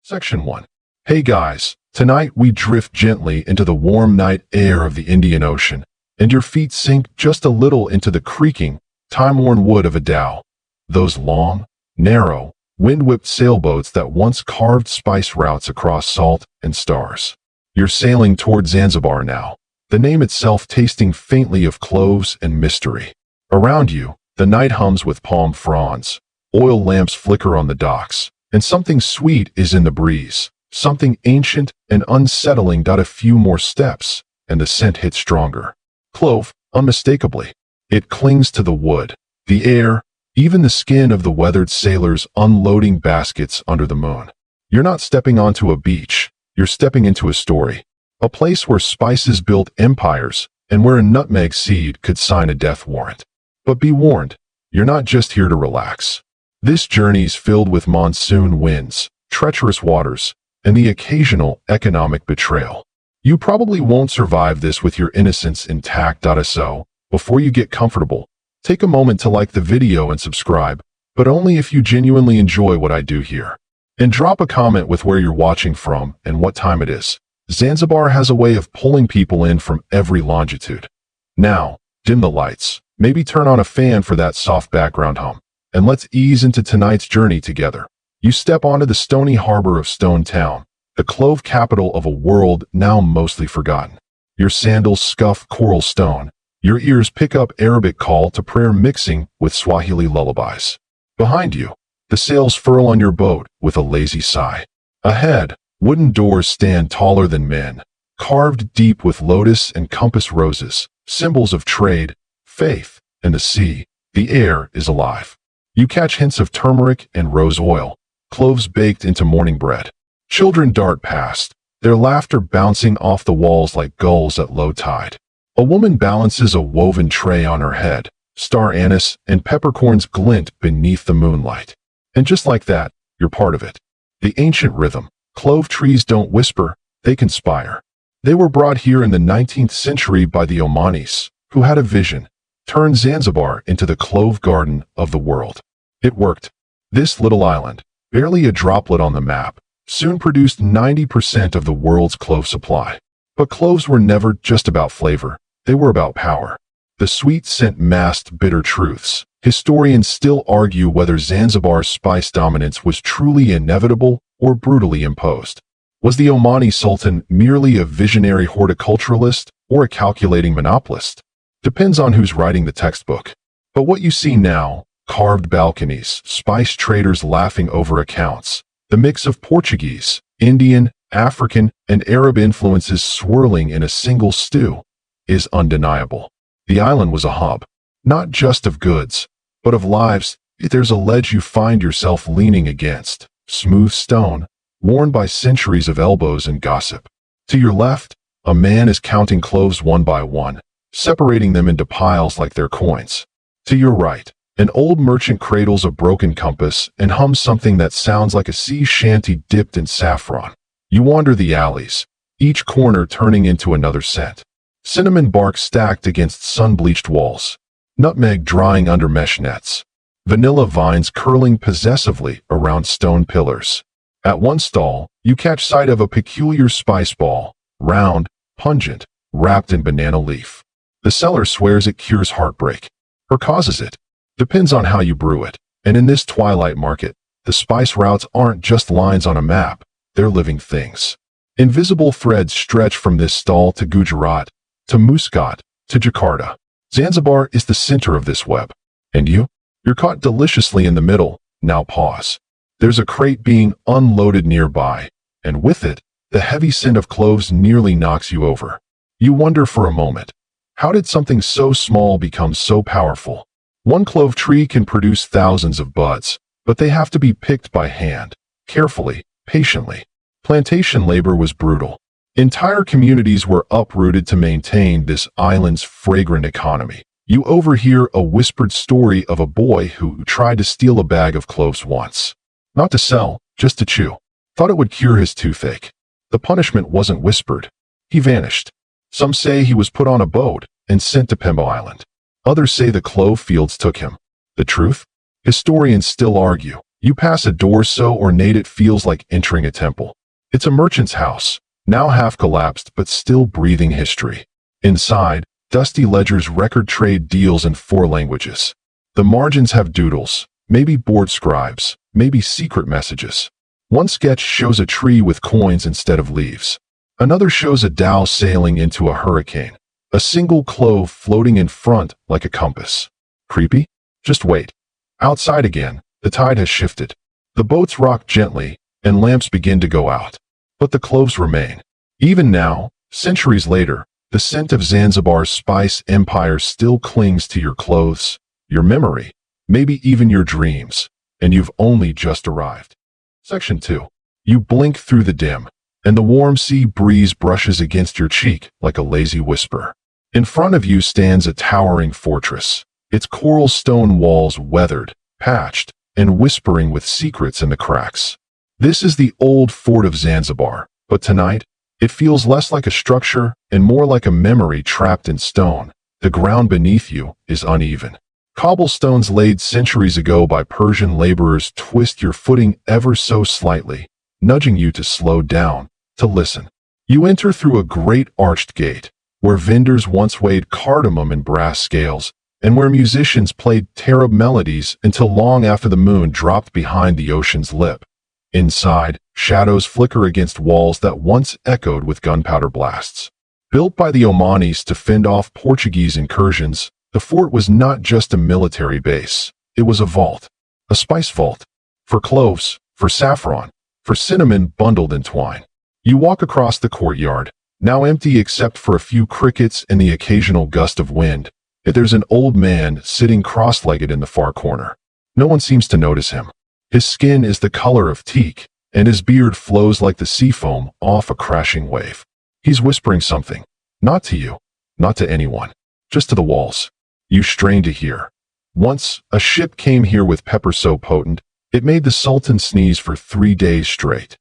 Section 1. Hey guys, tonight we drift gently into the warm night air of the Indian Ocean, and your feet sink just a little into the creaking, time-worn wood of a dhow. Those long, narrow, wind-whipped sailboats that once carved spice routes across salt and stars. You're sailing toward Zanzibar now, the name itself tasting faintly of cloves and mystery. Around you, the night hums with palm fronds, oil lamps flicker on the docks, and something sweet is in the breeze, something ancient and unsettling. A few more steps, and the scent hits stronger. Clove, unmistakably. It clings to the wood, the air, even the skin of the weathered sailors unloading baskets under the moon. You're not stepping onto a beach, you're stepping into a story. A place where spices built empires, and where a nutmeg seed could sign a death warrant. But be warned, you're not just here to relax. This journey's filled with monsoon winds, treacherous waters, and the occasional economic betrayal. You probably won't survive this with your innocence intact. So, before you get comfortable, take a moment to like the video and subscribe, but only if you genuinely enjoy what I do here. And drop a comment with where you're watching from and what time it is. Zanzibar has a way of pulling people in from every longitude. Now, dim the lights, maybe turn on a fan for that soft background hum, and let's ease into tonight's journey together. You step onto the stony harbor of Stone Town, the clove capital of a world now mostly forgotten. Your sandals scuff coral stone, your ears pick up Arabic call to prayer mixing with Swahili lullabies. Behind you, the sails furl on your boat with a lazy sigh. Ahead, wooden doors stand taller than men, carved deep with lotus and compass roses, symbols of trade, faith, and the sea. The air is alive. You catch hints of turmeric and rose oil, cloves baked into morning bread. Children dart past, their laughter bouncing off the walls like gulls at low tide. A woman balances a woven tray on her head, star anise and peppercorns glint beneath the moonlight. And just like that, you're part of it. The ancient rhythm. Clove trees don't whisper, they conspire. They were brought here in the 19th century by the Omanis, who had a vision, turn Zanzibar into the clove garden of the world. It worked. This little island, barely a droplet on the map, soon produced 90% of the world's clove supply. But cloves were never just about flavor, they were about power. The sweet scent masked bitter truths. Historians still argue whether Zanzibar's spice dominance was truly inevitable or brutally imposed. Was the Omani sultan merely a visionary horticulturalist or a calculating monopolist? Depends on who's writing the textbook. But what you see now, carved balconies, spice traders laughing over accounts, the mix of Portuguese, Indian, African, and Arab influences swirling in a single stew, is undeniable. The island was a hub, not just of goods, but of lives. There's a ledge you find yourself leaning against, smooth stone, worn by centuries of elbows and gossip. To your left, a man is counting cloves one by one, separating them into piles like they're coins. To your right, an old merchant cradles a broken compass and hums something that sounds like a sea shanty dipped in saffron. You wander the alleys, each corner turning into another scent. Cinnamon bark stacked against sun-bleached walls, nutmeg drying under mesh nets, vanilla vines curling possessively around stone pillars. At one stall, you catch sight of a peculiar spice ball, round, pungent, wrapped in banana leaf. The seller swears it cures heartbreak, or causes it. Depends on how you brew it. And in this twilight market, the spice routes aren't just lines on a map, they're living things. Invisible threads stretch from this stall to Gujarat, to Muscat, to Jakarta. Zanzibar is the center of this web. And you? You're caught deliciously in the middle. Now pause. There's a crate being unloaded nearby, and with it, the heavy scent of cloves nearly knocks you over. You wonder for a moment, how did something so small become so powerful? One clove tree can produce thousands of buds, but they have to be picked by hand, carefully, patiently. Plantation labor was brutal. Entire communities were uprooted to maintain this island's fragrant economy. You overhear a whispered story of a boy who tried to steal a bag of cloves once. Not to sell, just to chew. Thought it would cure his toothache. The punishment wasn't whispered. He vanished. Some say he was put on a boat and sent to Pembo Island. Others say the clove fields took him. The truth? Historians still argue. You pass a door so ornate it feels like entering a temple. It's a merchant's house, now half collapsed but still breathing history. Inside, dusty ledgers record trade deals in 4 languages. The margins have doodles, maybe bored scribes, maybe secret messages. One sketch shows a tree with coins instead of leaves. Another shows a dhow sailing into a hurricane. A single clove floating in front like a compass. Creepy? Just wait. Outside again, the tide has shifted. The boats rock gently, and lamps begin to go out. But the cloves remain. Even now, centuries later, the scent of Zanzibar's spice empire still clings to your clothes, your memory, maybe even your dreams, and you've only just arrived. Section 2. You blink through the dim, and the warm sea breeze brushes against your cheek like a lazy whisper. In front of you stands a towering fortress, its coral stone walls weathered, patched, and whispering with secrets in the cracks. This is the old fort of Zanzibar, but tonight, it feels less like a structure and more like a memory trapped in stone. The ground beneath you is uneven. Cobblestones laid centuries ago by Persian laborers twist your footing ever so slightly, nudging you to slow down, to listen. You enter through a great arched gate, where vendors once weighed cardamom in brass scales, and where musicians played tarab melodies until long after the moon dropped behind the ocean's lip. Inside, shadows flicker against walls that once echoed with gunpowder blasts. Built by the Omanis to fend off Portuguese incursions, the fort was not just a military base. It was a vault. A spice vault. For cloves, for saffron, for cinnamon bundled in twine. You walk across the courtyard, now empty except for a few crickets and the occasional gust of wind. There's an old man sitting cross-legged in the far corner. No one seems to notice him. His skin is the color of teak, and his beard flows like the sea foam off a crashing wave. He's whispering something. Not to you. Not to anyone. Just to the walls. You strain to hear. Once, a ship came here with pepper so potent, it made the sultan sneeze for 3 days straight.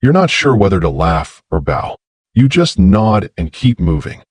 You're not sure whether to laugh or bow. You just nod and keep moving.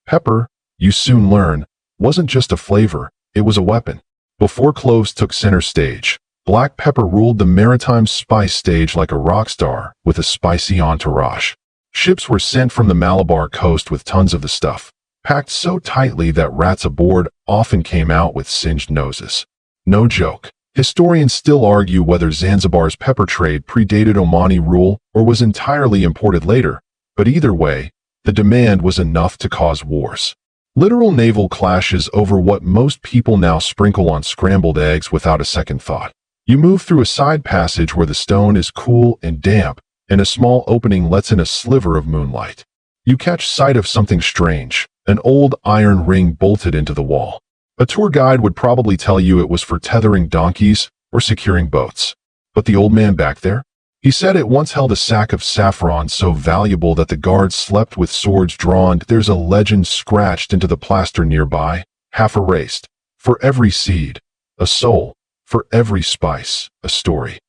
Pepper, you soon learn, wasn't just a flavor, it was a weapon. Before cloves took center stage, black pepper ruled the maritime spice stage like a rock star with a spicy entourage. Ships were sent from the Malabar coast with tons of the stuff, packed so tightly that rats aboard often came out with singed noses. No joke. Historians still argue whether Zanzibar's pepper trade predated Omani rule or was entirely imported later, but either way, the demand was enough to cause wars. Literal naval clashes over what most people now sprinkle on scrambled eggs without a second thought. You move through a side passage where the stone is cool and damp, and a small opening lets in a sliver of moonlight. You catch sight of something strange, an old iron ring bolted into the wall. A tour guide would probably tell you it was for tethering donkeys or securing boats. But the old man back there? He said it once held a sack of saffron so valuable that the guards slept with swords drawn. There's a legend scratched into the plaster nearby, half erased. For every seed, a soul. For every spice, a story.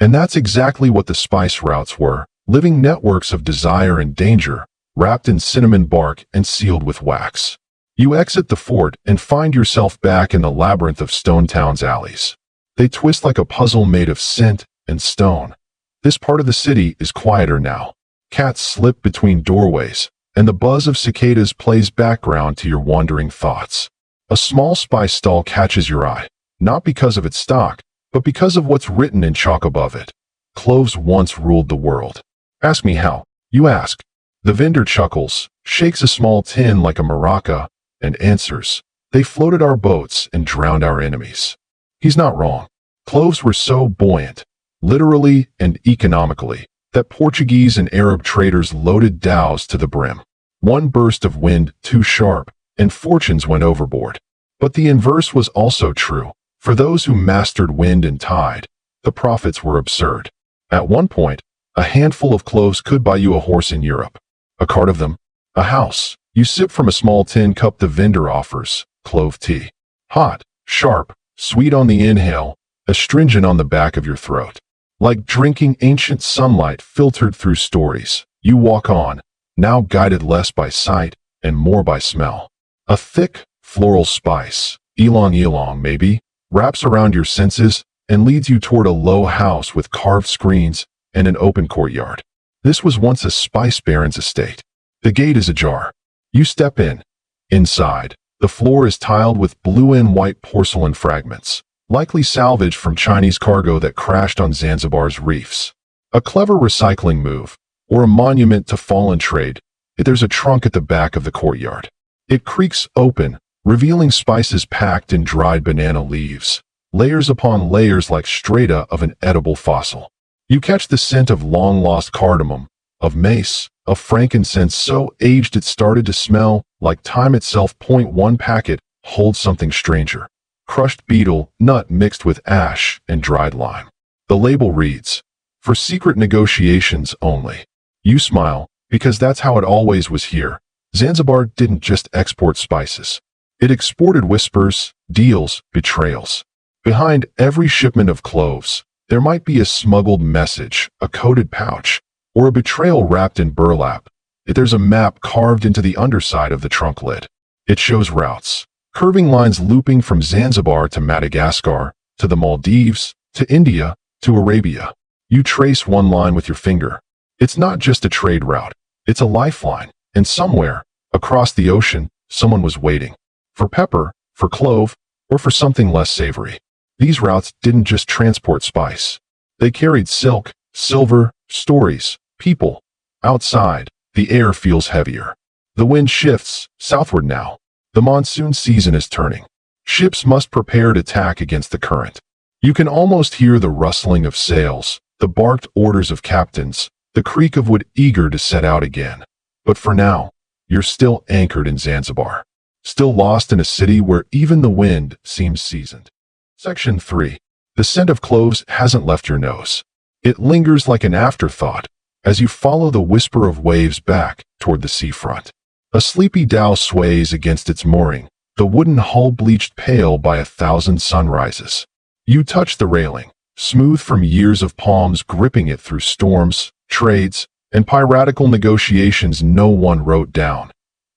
And that's exactly what the spice routes were, living networks of desire and danger, wrapped in cinnamon bark and sealed with wax. You exit the fort and find yourself back in the labyrinth of Stone Town's alleys. They twist like a puzzle made of scent and stone. This part of the city is quieter now. Cats slip between doorways, and the buzz of cicadas plays background to your wandering thoughts. A small spice stall catches your eye, not because of its stock, but because of what's written in chalk above it. Cloves once ruled the world. Ask me how. You ask. The vendor chuckles, shakes a small tin like a maraca, and answers, they floated our boats and drowned our enemies. He's not wrong. Cloves were so buoyant, literally and economically, that Portuguese and Arab traders loaded dhows to the brim. One burst of wind too sharp, and fortunes went overboard. But the inverse was also true. For those who mastered wind and tide, the profits were absurd. At one point, a handful of cloves could buy you a horse in Europe. A cart of them, a house. You sip from a small tin cup the vendor offers, clove tea. Hot, sharp, sweet on the inhale, astringent on the back of your throat. Like drinking ancient sunlight filtered through stories, you walk on, now guided less by sight and more by smell. A thick, floral spice, ylang ylang maybe, wraps around your senses, and leads you toward a low house with carved screens and an open courtyard. This was once a spice baron's estate. The gate is ajar. You step in. Inside, the floor is tiled with blue and white porcelain fragments, likely salvaged from Chinese cargo that crashed on Zanzibar's reefs. A clever recycling move, or a monument to fallen trade. There's a trunk at the back of the courtyard. It creaks open, revealing spices packed in dried banana leaves, layers upon layers like strata of an edible fossil. You catch the scent of long-lost cardamom, of mace, of frankincense so aged it started to smell like time itself. One packet holds something stranger. Crushed betel nut mixed with ash and dried lime. The label reads, "For secret negotiations only." You smile, because that's how it always was here. Zanzibar didn't just export spices. It exported whispers, deals, betrayals. Behind every shipment of cloves, there might be a smuggled message, a coded pouch, or a betrayal wrapped in burlap. There's a map carved into the underside of the trunk lid. It shows routes, curving lines looping from Zanzibar to Madagascar, to the Maldives, to India, to Arabia. You trace one line with your finger. It's not just a trade route. It's a lifeline, and somewhere, across the ocean, someone was waiting. For pepper, for clove, or for something less savory. These routes didn't just transport spice. They carried silk, silver, stories, people. Outside, the air feels heavier. The wind shifts, southward now. The monsoon season is turning. Ships must prepare to tack against the current. You can almost hear the rustling of sails, the barked orders of captains, the creak of wood eager to set out again. But for now, you're still anchored in Zanzibar. Still lost in a city where even the wind seems seasoned. Section 3. The scent of cloves hasn't left your nose. It lingers like an afterthought as you follow the whisper of waves back toward the seafront. A sleepy dhow sways against its mooring, the wooden hull bleached pale by 1,000 sunrises. You touch the railing, smooth from years of palms gripping it through storms, trades, and piratical negotiations no one wrote down.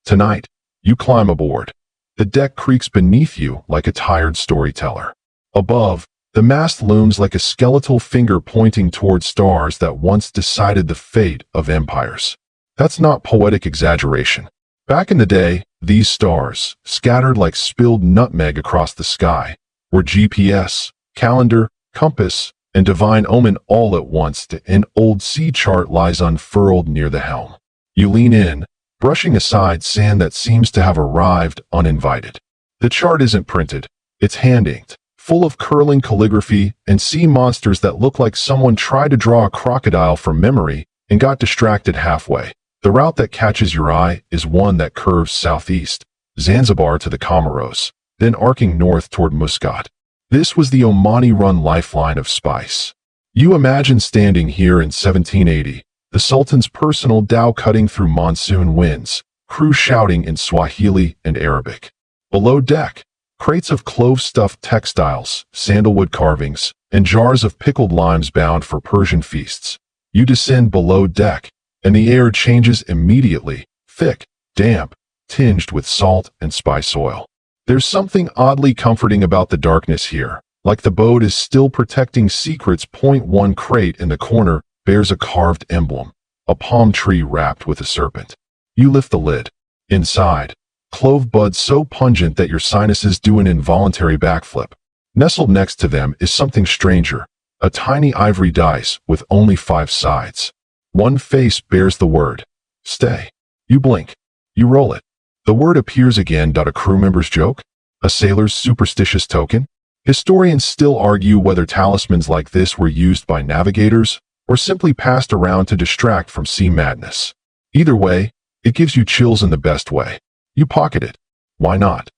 Tonight, you climb aboard. The deck creaks beneath you like a tired storyteller. Above, the mast looms like a skeletal finger pointing toward stars that once decided the fate of empires. That's not poetic exaggeration. Back in the day, these stars, scattered like spilled nutmeg across the sky, were GPS, calendar, compass, and divine omen all at once. An old sea chart lies unfurled near the helm. You lean in, brushing aside sand that seems to have arrived uninvited. The chart isn't printed, it's hand-inked, full of curling calligraphy and sea monsters that look like someone tried to draw a crocodile from memory and got distracted halfway. The route that catches your eye is one that curves southeast, Zanzibar to the Comoros, then arcing north toward Muscat. This was the Omani-run lifeline of spice. You imagine standing here in 1780, the Sultan's personal dhow cutting through monsoon winds, crew shouting in Swahili and Arabic. Below deck, crates of clove-stuffed textiles, sandalwood carvings, and jars of pickled limes bound for Persian feasts. You descend below deck, and the air changes immediately, thick, damp, tinged with salt and spice oil. There's something oddly comforting about the darkness here, like the boat is still protecting secrets. One crate in the corner bears a carved emblem, a palm tree wrapped with a serpent. You lift the lid. Inside, clove buds so pungent that your sinuses do an involuntary backflip. Nestled next to them is something stranger, a tiny ivory dice with only 5 sides. One face bears the word, "Stay." You blink. You roll it. The word appears again. A crew member's joke? A sailor's superstitious token? Historians still argue whether talismans like this were used by navigators or simply passed around to distract from sea madness. Either way, it gives you chills in the best way. You pocket it. Why not?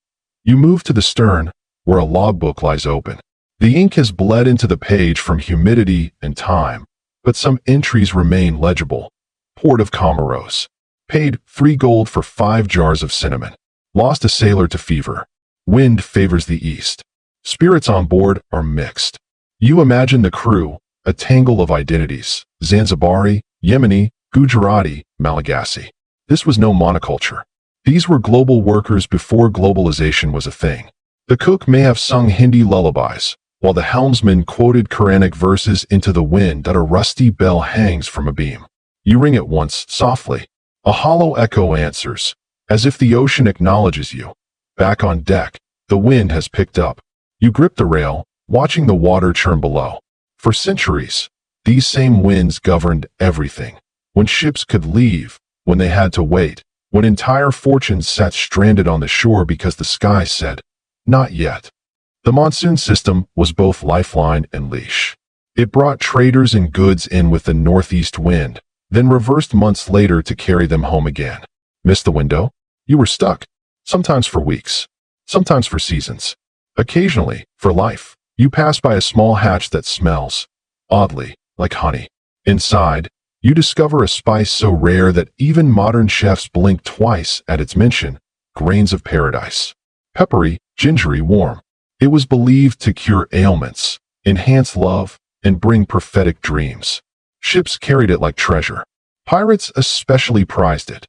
You move to the stern, where a logbook lies open. The ink has bled into the page from humidity and time, but some entries remain legible. Port of Comoros. Paid 3 gold for 5 jars of cinnamon. Lost a sailor to fever. Wind favors the east. Spirits on board are mixed. You imagine the crew, a tangle of identities, Zanzibari, Yemeni, Gujarati, Malagasy. This was no monoculture. These were global workers before globalization was a thing. The cook may have sung Hindi lullabies, while the helmsman quoted Quranic verses into the wind that a rusty bell hangs from a beam. You ring it once, softly. A hollow echo answers, as if the ocean acknowledges you. Back on deck, the wind has picked up. You grip the rail, watching the water churn below. For centuries, these same winds governed everything. When ships could leave, when they had to wait, when entire fortunes sat stranded on the shore because the sky said, "Not yet." The monsoon system was both lifeline and leash. It brought traders and goods in with the northeast wind, then reversed months later to carry them home again. Missed the window? You were stuck. Sometimes for weeks. Sometimes for seasons. Occasionally, for life. You pass by a small hatch that smells, oddly, like honey. Inside, you discover a spice so rare that even modern chefs blink twice at its mention: grains of paradise. Peppery, gingery, warm. It was believed to cure ailments, enhance love, and bring prophetic dreams. Ships carried it like treasure. Pirates especially prized it,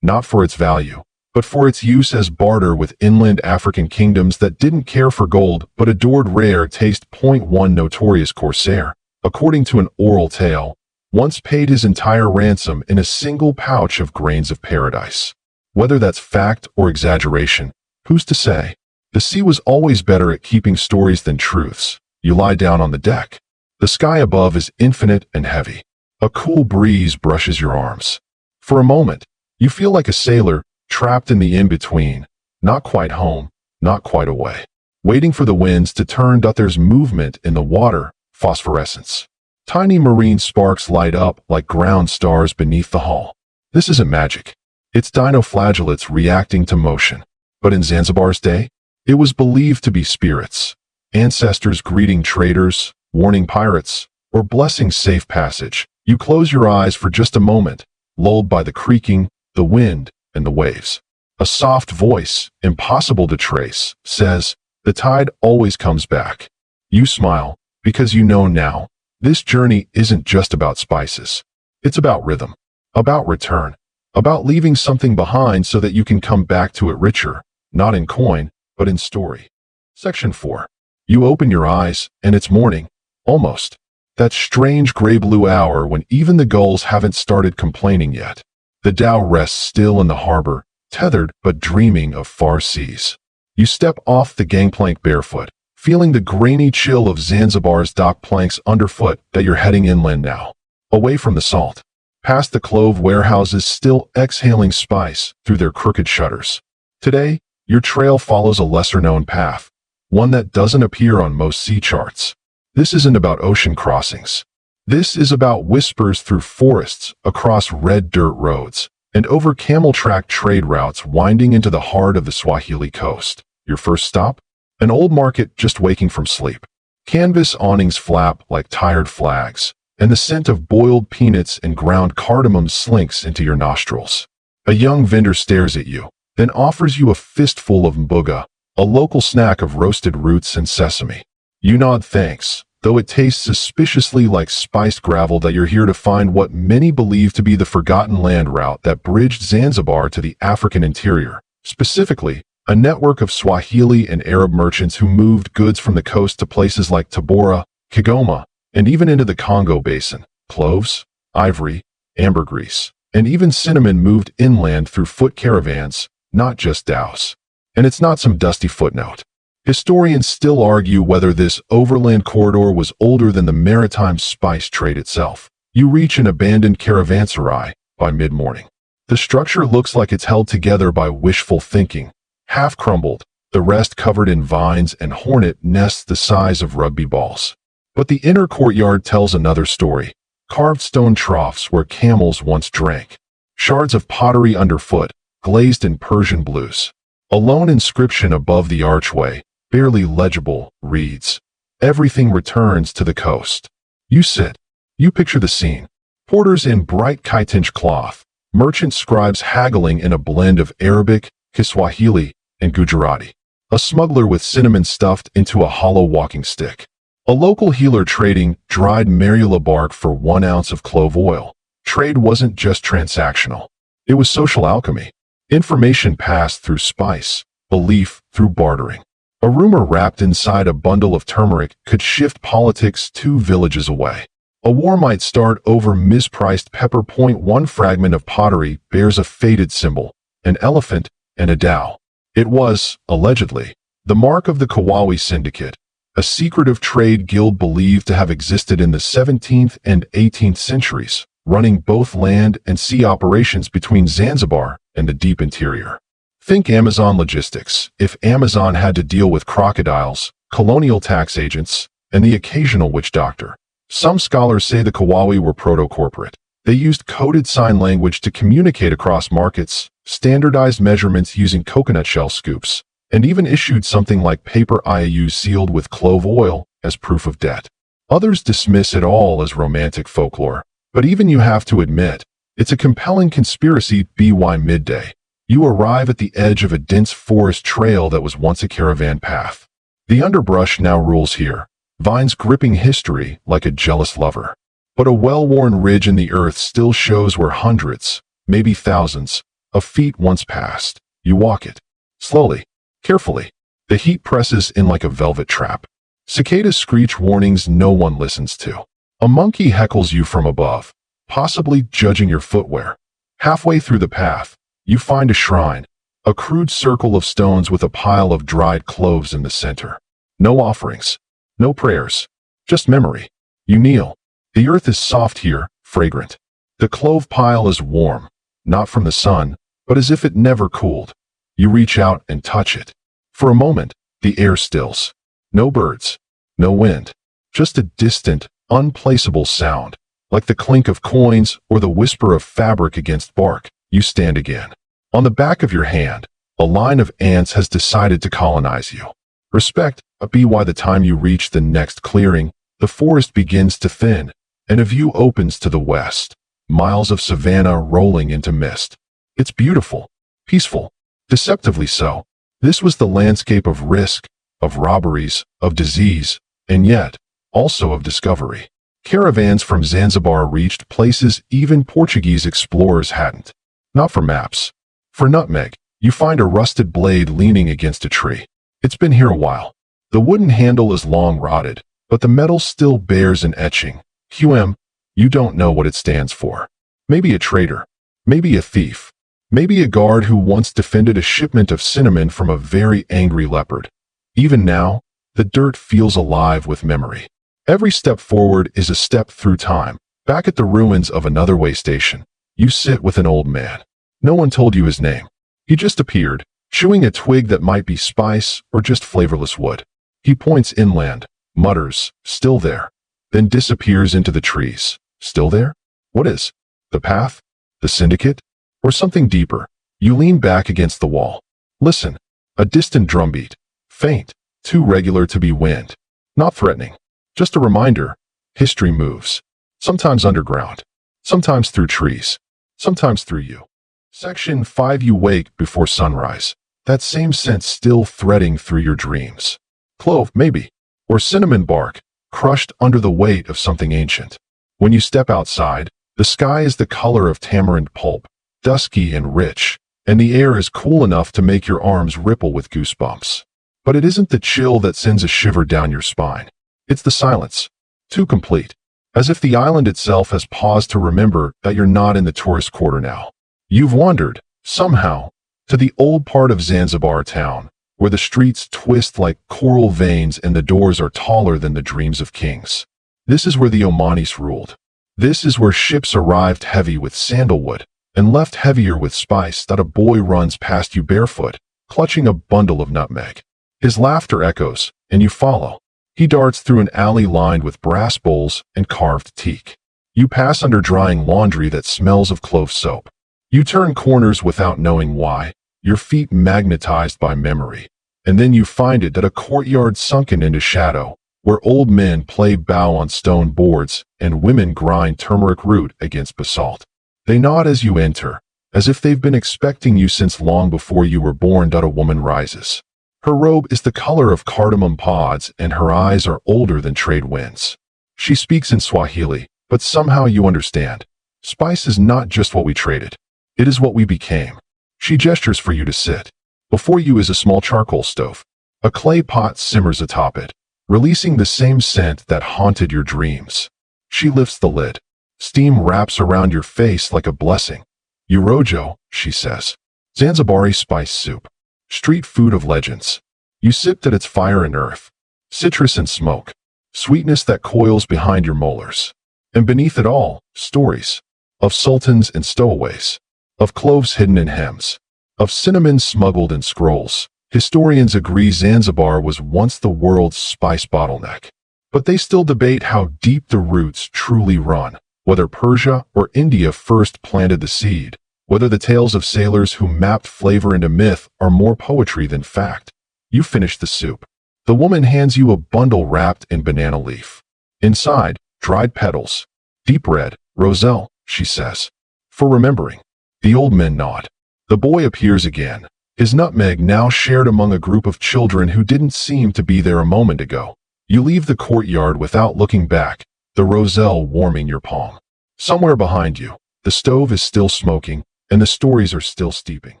not for its value, but for its use as barter with inland African kingdoms that didn't care for gold but adored rare taste. One notorious corsair, according to an oral tale, once paid his entire ransom in a single pouch of grains of paradise. Whether that's fact or exaggeration, who's to say? The sea was always better at keeping stories than truths. You lie down on the deck. The sky above is infinite and heavy. A cool breeze brushes your arms. For a moment, you feel like a sailor trapped in the in-between, not quite home, not quite away. Waiting for the winds to turn. There's movement in the water, phosphorescence. Tiny marine sparks light up like ground stars beneath the hull. This isn't magic. It's dinoflagellates reacting to motion. But in Zanzibar's day, it was believed to be spirits. Ancestors greeting traders, warning pirates, or blessing safe passage. You close your eyes for just a moment, lulled by the creaking, the wind, and the waves. A soft voice, impossible to trace, says, "The tide always comes back." You smile, because you know now, this journey isn't just about spices. It's about rhythm, about return, about leaving something behind so that you can come back to it richer, not in coin, but in story. Section 4. You open your eyes, and it's morning, almost. That strange gray-blue hour when even the gulls haven't started complaining yet. The dhow rests still in the harbor, tethered but dreaming of far seas. You step off the gangplank barefoot, feeling the grainy chill of Zanzibar's dock planks underfoot. That you're heading inland now, away from the salt, past the clove warehouses still exhaling spice through their crooked shutters. Today, your trail follows a lesser-known path, one that doesn't appear on most sea charts. This isn't about ocean crossings. This is about whispers through forests, across red dirt roads, and over camel-track trade routes winding into the heart of the Swahili coast. Your first stop? An old market just waking from sleep. Canvas awnings flap like tired flags, and the scent of boiled peanuts and ground cardamom slinks into your nostrils. A young vendor stares at you, then offers you a fistful of mbuga, a local snack of roasted roots and sesame. You nod thanks, though it tastes suspiciously like spiced gravel. That you're here to find what many believe to be the forgotten land route that bridged Zanzibar to the African interior. Specifically, a network of Swahili and Arab merchants who moved goods from the coast to places like Tabora, Kigoma, and even into the Congo Basin. Cloves, ivory, ambergris, and even cinnamon moved inland through foot caravans, not just dhows. And it's not some dusty footnote. Historians still argue whether this overland corridor was older than the maritime spice trade itself. You reach an abandoned caravanserai by mid-morning. The structure looks like it's held together by wishful thinking, half crumbled, the rest covered in vines and hornet nests the size of rugby balls. But the inner courtyard tells another story. Carved stone troughs where camels once drank. Shards of pottery underfoot, glazed in Persian blues. A lone inscription above the archway, barely legible, reads, "Everything returns to the coast." You sit. You picture the scene. Porters in bright Kaitinch cloth, merchant scribes haggling in a blend of Arabic, Kiswahili, and Gujarati. A smuggler with cinnamon stuffed into a hollow walking stick. A local healer trading dried marula bark for 1 ounce of clove oil. Trade wasn't just transactional. It was social alchemy. Information passed through spice, belief through bartering. A rumor wrapped inside a bundle of turmeric could shift politics 2 villages away. A war might start over mispriced pepper. One fragment of pottery bears a faded symbol, an elephant and a dhow. It was, allegedly, the mark of the Kawaii Syndicate, a secretive trade guild believed to have existed in the 17th and 18th centuries, running both land and sea operations between Zanzibar and the deep interior. Think Amazon logistics. If Amazon had to deal with crocodiles, colonial tax agents, and the occasional witch doctor. Some scholars say the Kawaii were proto-corporate. They used coded sign language to communicate across markets, standardized measurements using coconut shell scoops, and even issued something like paper IOUs sealed with clove oil as proof of debt. Others dismiss it all as romantic folklore, but even you have to admit, it's a compelling conspiracy. By midday, you arrive at the edge of a dense forest trail that was once a caravan path. The underbrush now rules here, vines gripping history like a jealous lover. But a well-worn ridge in the earth still shows where hundreds, maybe thousands, of feet once passed. You walk it. Slowly, carefully. The heat presses in like a velvet trap. Cicadas screech warnings no one listens to. A monkey heckles you from above, possibly judging your footwear. Halfway through the path, you find a shrine, a crude circle of stones with a pile of dried cloves in the center. No offerings, no prayers, just memory. You kneel. The earth is soft here, fragrant. The clove pile is warm, not from the sun, but as if it never cooled. You reach out and touch it. For a moment, the air stills. No birds, no wind, just a distant, unplaceable sound, like the clink of coins or the whisper of fabric against bark. You stand again. On the back of your hand, a line of ants has decided to colonize you. Respect, by the time you reach the next clearing, the forest begins to thin, and a view opens to the west, miles of savanna rolling into mist. It's beautiful, peaceful, deceptively so. This was the landscape of risk, of robberies, of disease, and yet, also of discovery. Caravans from Zanzibar reached places even Portuguese explorers hadn't. Not for maps. For nutmeg, you find a rusted blade leaning against a tree. It's been here a while. The wooden handle is long rotted, but the metal still bears an etching. You don't know what it stands for. Maybe a traitor. Maybe a thief. Maybe a guard who once defended a shipment of cinnamon from a very angry leopard. Even now, the dirt feels alive with memory. Every step forward is a step through time. Back at the ruins of another way station, you sit with an old man. No one told you his name. He just appeared, chewing a twig that might be spice or just flavorless wood. He points inland, mutters, "Still there," then disappears into the trees. Still there? What is? The path? The syndicate? Or something deeper? You lean back against the wall. Listen. A distant drumbeat. Faint, too regular to be wind. Not threatening. Just a reminder. History moves. Sometimes underground. Sometimes through trees. Sometimes through you. Section 5. You wake before sunrise. That same scent still threading through your dreams. Clove, maybe. Or cinnamon bark, crushed under the weight of something ancient. When you step outside, the sky is the color of tamarind pulp, dusky and rich, and the air is cool enough to make your arms ripple with goosebumps. But it isn't the chill that sends a shiver down your spine. It's the silence. Too complete. As if the island itself has paused to remember that you're not in the tourist quarter now. You've wandered, somehow, to the old part of Zanzibar town, where the streets twist like coral veins and the doors are taller than the dreams of kings. This is where the Omanis ruled. This is where ships arrived heavy with sandalwood and left heavier with spice that a boy runs past you barefoot, clutching a bundle of nutmeg. His laughter echoes, and you follow. He darts through an alley lined with brass bowls and carved teak. You pass under drying laundry that smells of clove soap. You turn corners without knowing why, your feet magnetized by memory, and then you find it at a courtyard sunken into shadow, where old men play bow on stone boards and women grind turmeric root against basalt. They nod as you enter, as if they've been expecting you since long before you were born. A woman rises. Her robe is the color of cardamom pods and her eyes are older than trade winds. She speaks in Swahili, but somehow you understand. Spice is not just what we traded. It is what we became. She gestures for you to sit. Before you is a small charcoal stove. A clay pot simmers atop it, releasing the same scent that haunted your dreams. She lifts the lid. Steam wraps around your face like a blessing. Urojo, she says. Zanzibari spice soup. Street food of legends. You sipped at its fire and earth. Citrus and smoke. Sweetness that coils behind your molars. And beneath it all, stories. Of sultans and stowaways. Of cloves hidden in hems. Of cinnamon smuggled in scrolls. Historians agree Zanzibar was once the world's spice bottleneck. But they still debate how deep the roots truly run, whether Persia or India first planted the seed, whether the tales of sailors who mapped flavor into myth are more poetry than fact. You finish the soup. The woman hands you a bundle wrapped in banana leaf. Inside, dried petals. Deep red, roselle, she says. For remembering. The old men nod. The boy appears again, his nutmeg now shared among a group of children who didn't seem to be there a moment ago. You leave the courtyard without looking back, the roselle warming your palm. Somewhere behind you, the stove is still smoking, and the stories are still steeping.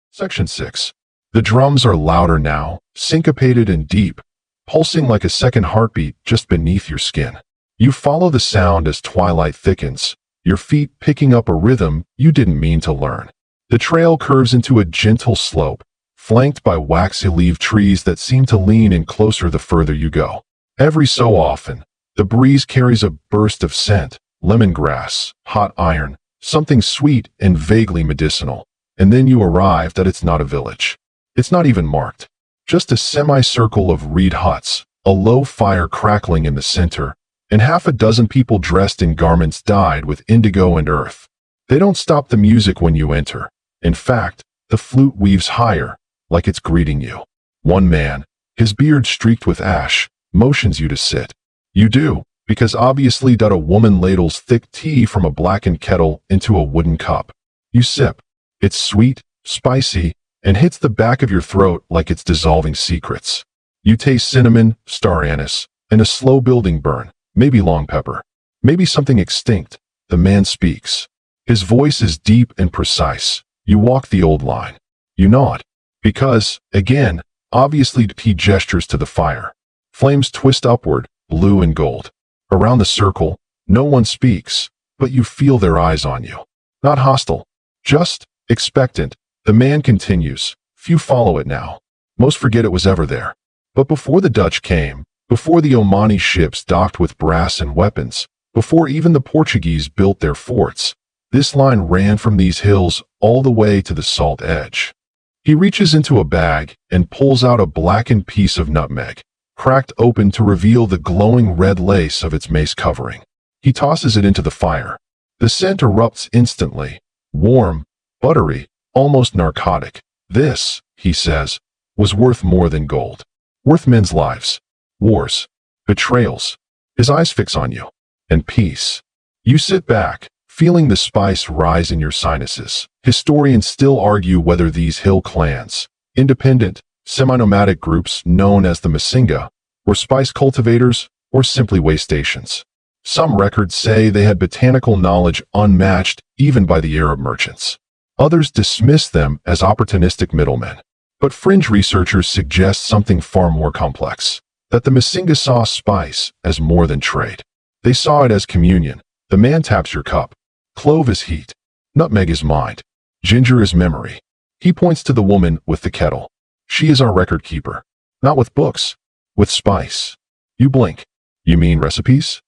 Section 6. The drums are louder now, syncopated and deep, pulsing like a second heartbeat just beneath your skin. You follow the sound as twilight thickens, your feet picking up a rhythm you didn't mean to learn. The trail curves into a gentle slope, flanked by waxy-leaved trees that seem to lean in closer the further you go. Every so often, the breeze carries a burst of scent, lemongrass, hot iron, something sweet and vaguely medicinal, and then you arrive that it's not a village. It's not even marked. Just a semicircle of reed huts, a low fire crackling in the center, and half a dozen people dressed in garments dyed with indigo and earth. They don't stop the music when you enter. In fact, the flute weaves higher, like it's greeting you. One man, his beard streaked with ash, motions you to sit. You do, because obviously a woman ladles thick tea from a blackened kettle into a wooden cup. You sip. It's sweet, spicy, and hits the back of your throat like it's dissolving secrets. You taste cinnamon, star anise, and a slow building burn, maybe long pepper, maybe something extinct. The man speaks. His voice is deep and precise. You walk the old line. You nod. Because, again, obviously he gestures to the fire. Flames twist upward, blue and gold. Around the circle, no one speaks, but you feel their eyes on you. Not hostile, just expectant. The man continues. Few follow it now. Most forget it was ever there. But before the Dutch came, before the Omani ships docked with brass and weapons, before even the Portuguese built their forts, this line ran from these hills all the way to the salt edge. He reaches into a bag and pulls out a blackened piece of nutmeg, cracked open to reveal the glowing red lace of its mace covering. He tosses it into the fire. The scent erupts instantly, warm, buttery, almost narcotic. This, he says, was worth more than gold. Worth men's lives, wars, betrayals. His eyes fix on you. And peace. You sit back, feeling the spice rise in your sinuses. Historians still argue whether these hill clans, independent, semi-nomadic groups known as the Masinga, were spice cultivators or simply way stations. Some records say they had botanical knowledge unmatched even by the Arab merchants. Others dismiss them as opportunistic middlemen. But fringe researchers suggest something far more complex, that the Masinga saw spice as more than trade. They saw it as communion. The man taps your cup. Clove is heat. Nutmeg is mind. Ginger is memory. He points to the woman with the kettle. She is our record keeper. Not with books. With spice. You blink. You mean recipes?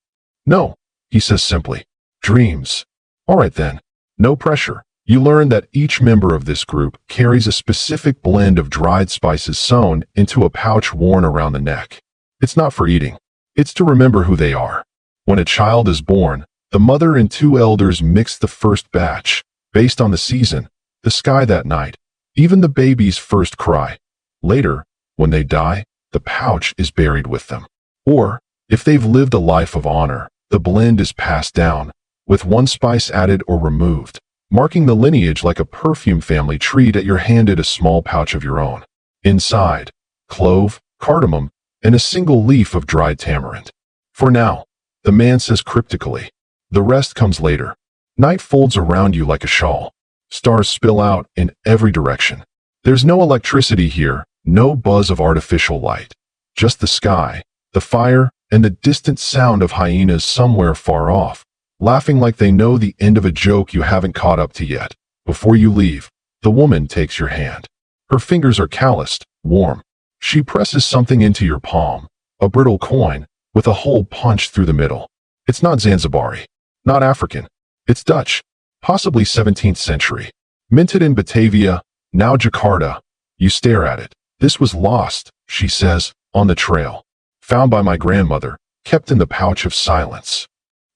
No, he says simply. Dreams. All right then. No pressure. You learn that each member of this group carries a specific blend of dried spices sewn into a pouch worn around the neck. It's not for eating. It's to remember who they are. When a child is born, the mother and two elders mix the first batch, based on the season, the sky that night, even the baby's first cry. Later, when they die, the pouch is buried with them. Or, if they've lived a life of honor, the blend is passed down, with one spice added or removed, marking the lineage like a perfume family tree that you're handed a small pouch of your own. Inside, clove, cardamom, and a single leaf of dried tamarind. For now, the man says cryptically. The rest comes later. Night folds around you like a shawl. Stars spill out in every direction. There's no electricity here, No buzz of artificial light. Just the sky, the fire, and the distant sound of hyenas somewhere far off, laughing like they know the end of a joke you haven't caught up to yet. Before you leave, the woman takes your hand. Her fingers are calloused, warm. She presses something into your palm, a brittle coin, with a hole punched through the middle. It's not Zanzibari, not African. It's Dutch, possibly 17th century. Minted in Batavia, now Jakarta. You stare at it. This was lost, she says, on the trail. Found by my grandmother, kept in the pouch of silence.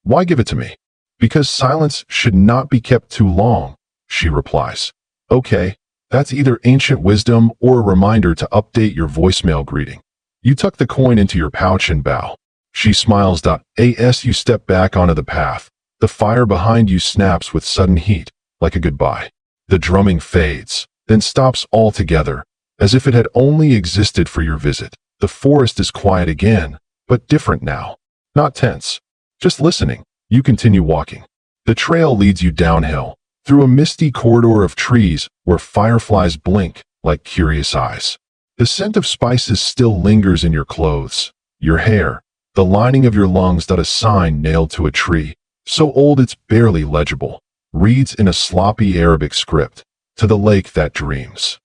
Why give it to me? Because silence should not be kept too long, she replies. Okay, that's either ancient wisdom or a reminder to update your voicemail greeting. You tuck the coin into your pouch and bow. She smiles. As you step back onto the path, the fire behind you snaps with sudden heat, like a goodbye. The drumming fades, then stops altogether, as if it had only existed for your visit. The forest is quiet again, but different now. Not tense, just listening. You continue walking. The trail leads you downhill, through a misty corridor of trees where fireflies blink like curious eyes. The scent of spices still lingers in your clothes, your hair, the lining of your lungs. A sign nailed to a tree, so old it's barely legible, reads in a sloppy Arabic script, "To the lake that dreams."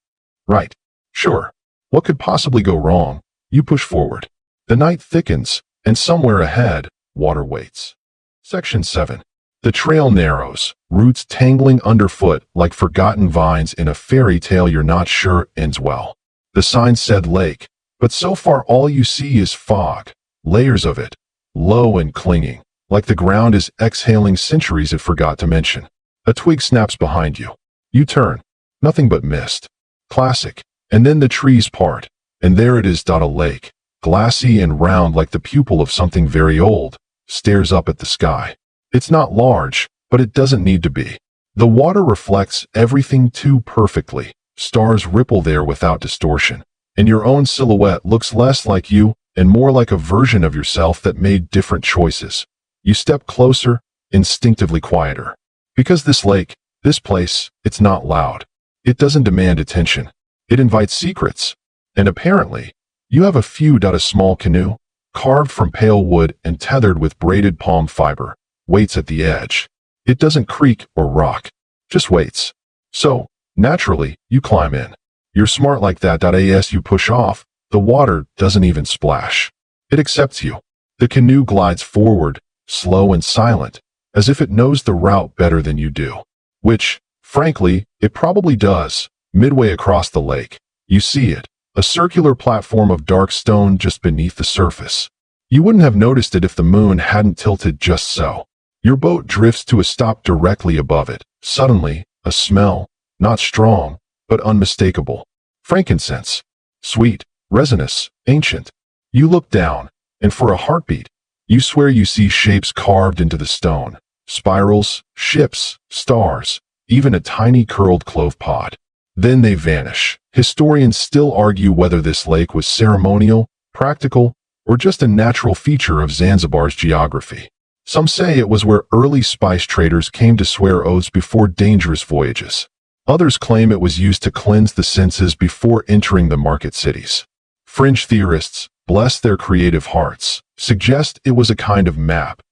Right. Sure. What could possibly go wrong? You push forward. The night thickens, and somewhere ahead, water waits. Section 7. The trail narrows, roots tangling underfoot like forgotten vines in a fairy tale you're not sure ends well. The sign said lake, but so far all you see is fog, layers of it, low and clinging, like the ground is exhaling centuries it forgot to mention. A twig snaps behind you. You turn. Nothing but mist. Classic. And then the trees part, and there it is. A lake, glassy and round like the pupil of something very old, stares up at the sky. It's not large, but it doesn't need to be. The water reflects everything too perfectly. Stars ripple there without distortion, and your own silhouette looks less like you and more like a version of yourself that made different choices. You step closer, instinctively quieter. Because this lake, this place, it's not loud. It doesn't demand attention. It invites secrets. And apparently, you have a few. A small canoe, carved from pale wood and tethered with braided palm fiber, waits at the edge. It doesn't creak or rock, just waits. So, naturally, you climb in. You're smart like that. As you push off, the water doesn't even splash. It accepts you. The canoe glides forward, slow and silent, as if it knows the route better than you do. Which, frankly, it probably does. Midway across the lake, you see it, a circular platform of dark stone just beneath the surface. You wouldn't have noticed it if the moon hadn't tilted just so. Your boat drifts to a stop directly above it. Suddenly, a smell, not strong, but unmistakable. Frankincense. Sweet, resinous, ancient. You look down, and for a heartbeat, you swear you see shapes carved into the stone. Spirals, ships, stars, even a tiny curled clove pod. Then they vanish. Historians still argue whether this lake was ceremonial, practical, or just a natural feature of Zanzibar's geography. Some say it was where early spice traders came to swear oaths before dangerous voyages. Others claim it was used to cleanse the senses before entering the market cities. Fringe theorists, bless their creative hearts, suggest it was a kind of map.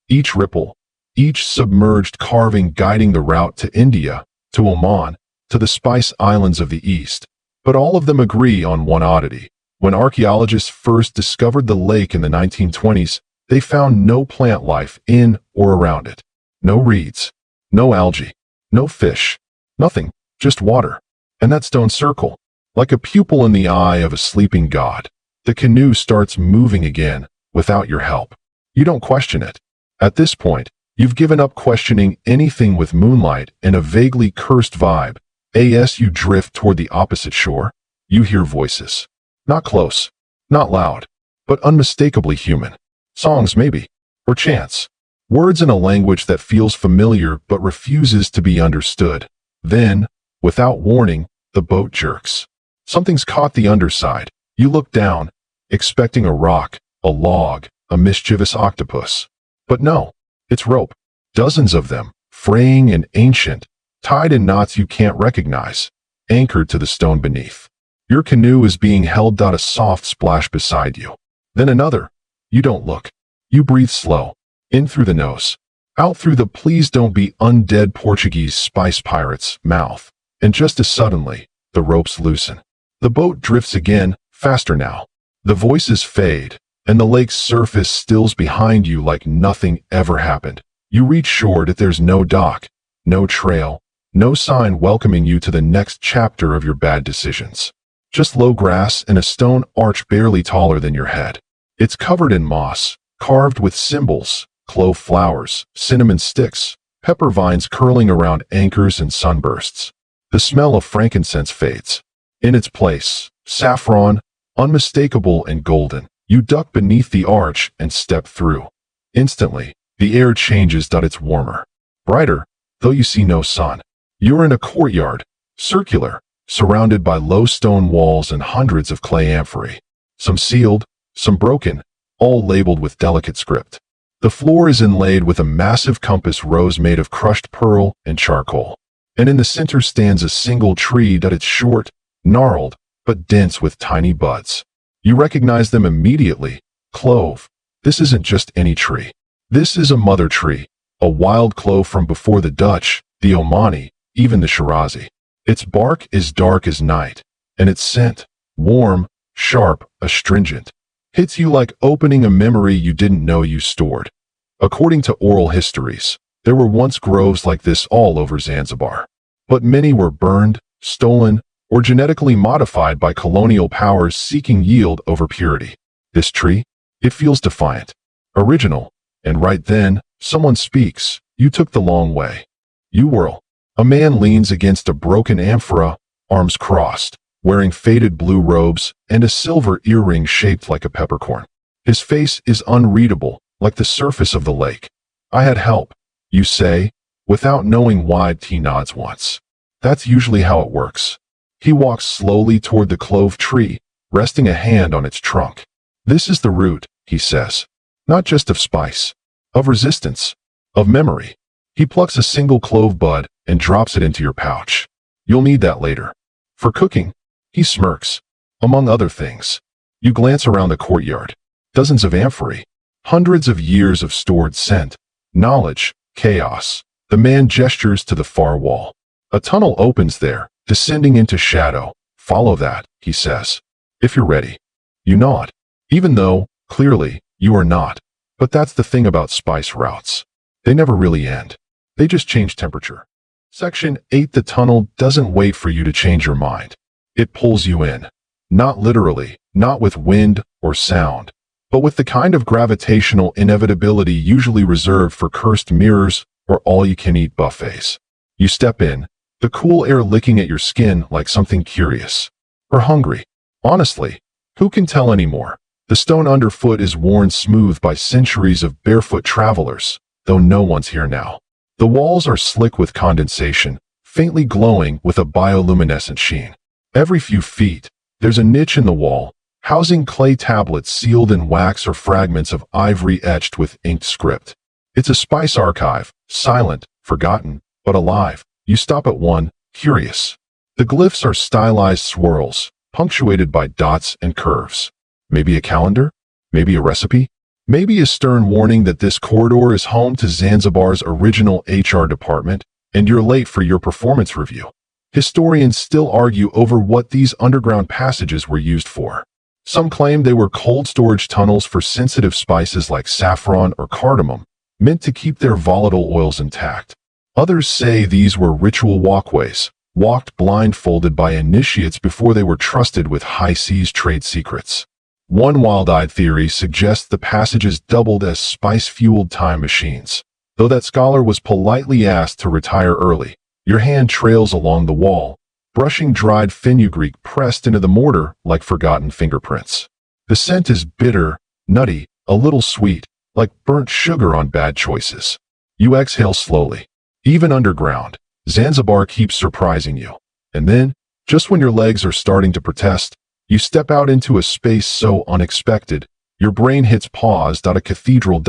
Each ripple, each submerged carving guiding the route to India, to Oman, to the Spice Islands of the East. But all of them agree on one oddity. When archaeologists first discovered the lake in the 1920s, they found no plant life in or around it. No reeds, no algae, no fish, nothing, just water. And that stone circle, like a pupil in the eye of a sleeping god. The canoe starts moving again, without your help. You don't question it. At this point, you've given up questioning anything with moonlight and a vaguely cursed vibe. As you drift toward the opposite shore, you hear voices. Not close, not loud, but unmistakably human. Songs maybe, or chants. Words in a language that feels familiar but refuses to be understood. Then, without warning, the boat jerks. Something's caught the underside. You look down, expecting a rock, a log, a mischievous octopus. But no, it's rope. Dozens of them, fraying and ancient, tied in knots you can't recognize, anchored to the stone beneath. Your canoe is being held. A soft splash beside you. Then another. You don't look. You breathe slow. In through the nose. Out through the please don't be undead Portuguese spice pirate's mouth. And just as suddenly, the ropes loosen. The boat drifts again, faster now. The voices fade, and the lake's surface stills behind you like nothing ever happened. You reach shore, that there's no dock, no trail, no sign welcoming you to the next chapter of your bad decisions. Just low grass and a stone arch barely taller than your head. It's covered in moss, carved with symbols, clove flowers, cinnamon sticks, pepper vines curling around anchors and sunbursts. The smell of frankincense fades. In its place, saffron, unmistakable and golden. You duck beneath the arch and step through. Instantly, the air changes. It's warmer, brighter, though you see no sun. You're in a courtyard, circular, surrounded by low stone walls and hundreds of clay amphorae. Some sealed, some broken, all labeled with delicate script. The floor is inlaid with a massive compass rose made of crushed pearl and charcoal. And in the center stands a single tree. It's short, gnarled, but dense with tiny buds. You recognize them immediately. Clove. This isn't just any tree. This is a mother tree, a wild clove from before the Dutch, the Omani, even the Shirazi. Its bark is dark as night, and its scent, warm, sharp, astringent, hits you like opening a memory you didn't know you stored. According to oral histories, there were once groves like this all over Zanzibar. But many were burned, stolen, or genetically modified by colonial powers seeking yield over purity. This tree, it feels defiant, original, and right then, someone speaks. You took the long way. You whirl. A man leans against a broken amphora, arms crossed, wearing faded blue robes and a silver earring shaped like a peppercorn. His face is unreadable, like the surface of the lake. I had help, you say, without knowing why. He nods once. That's usually how it works. He walks slowly toward the clove tree, resting a hand on its trunk. This is the root, he says. Not just of spice, of resistance, of memory. He plucks a single clove bud and drops it into your pouch. You'll need that later. For cooking, he smirks. Among other things. You glance around the courtyard. Dozens of amphorae. Hundreds of years of stored scent, knowledge, chaos. The man gestures to the far wall. A tunnel opens there, descending into shadow. Follow that, he says. If you're ready. You nod. Even though, clearly, you are not. But that's the thing about spice routes. They never really end. They just change temperature. Section 8. The tunnel doesn't wait for you to change your mind. It pulls you in. Not literally, not with wind or sound, but with the kind of gravitational inevitability usually reserved for cursed mirrors or all-you-can-eat buffets. You step in, the cool air licking at your skin like something curious. Or hungry. Honestly, who can tell anymore? The stone underfoot is worn smooth by centuries of barefoot travelers, though no one's here now. The walls are slick with condensation, faintly glowing with a bioluminescent sheen. Every few feet, there's a niche in the wall, housing clay tablets sealed in wax or fragments of ivory etched with inked script. It's a spice archive, silent, forgotten, but alive. You stop at one, curious. The glyphs are stylized swirls, punctuated by dots and curves. Maybe a calendar? Maybe a recipe? Maybe a stern warning that this corridor is home to Zanzibar's original HR department, and you're late for your performance review. Historians still argue over what these underground passages were used for. Some claim they were cold storage tunnels for sensitive spices like saffron or cardamom, meant to keep their volatile oils intact. Others say these were ritual walkways, walked blindfolded by initiates before they were trusted with high seas trade secrets. One wild-eyed theory suggests the passages doubled as spice-fueled time machines. Though that scholar was politely asked to retire early, your hand trails along the wall, brushing dried fenugreek pressed into the mortar like forgotten fingerprints. The scent is bitter, nutty, a little sweet, like burnt sugar on bad choices. You exhale slowly. Even underground, Zanzibar keeps surprising you. And then, just when your legs are starting to protest, you step out into a space so unexpected, your brain hits pause. A cathedral.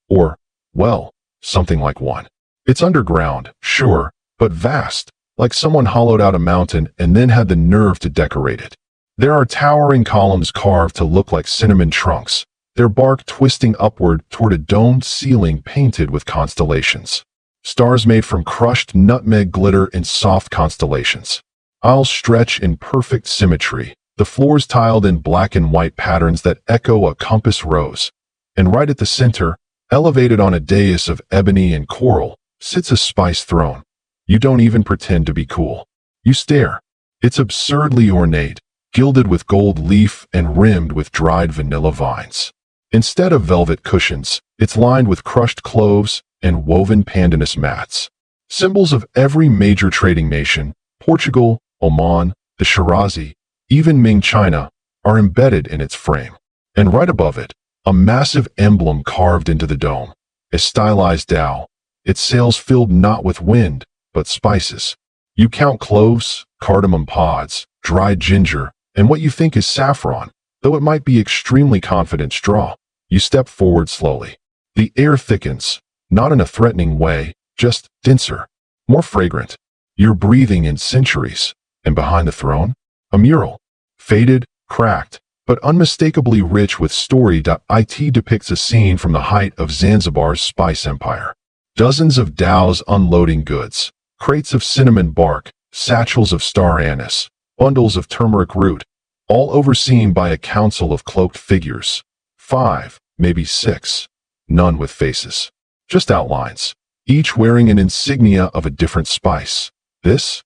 Or, well, something like one. It's underground, sure, but vast, like someone hollowed out a mountain and then had the nerve to decorate it. There are towering columns carved to look like cinnamon trunks, their bark twisting upward toward a domed ceiling painted with constellations. Stars made from crushed nutmeg glitter in soft constellations. Aisles stretch in perfect symmetry, the floors tiled in black and white patterns that echo a compass rose. And right at the center, elevated on a dais of ebony and coral, sits a spice throne. You don't even pretend to be cool. You stare. It's absurdly ornate, gilded with gold leaf and rimmed with dried vanilla vines. Instead of velvet cushions, it's lined with crushed cloves and woven pandanus mats. Symbols of every major trading nation, Portugal, Oman, the Shirazi, even Ming China, are embedded in its frame. And right above it, a massive emblem carved into the dome, a stylized dhow, its sails filled not with wind, but spices. You count cloves, cardamom pods, dried ginger, and what you think is saffron, though it might be extremely confident straw. You step forward slowly. The air thickens, not in a threatening way, just denser, more fragrant. You're breathing in centuries, and behind the throne, a mural, faded, cracked, but unmistakably rich with story. It depicts a scene from the height of Zanzibar's spice empire. Dozens of dhows unloading goods, crates of cinnamon bark, satchels of star anise, bundles of turmeric root, all overseen by a council of cloaked figures. 5, maybe 6, none with faces. Just outlines, each wearing an insignia of a different spice. This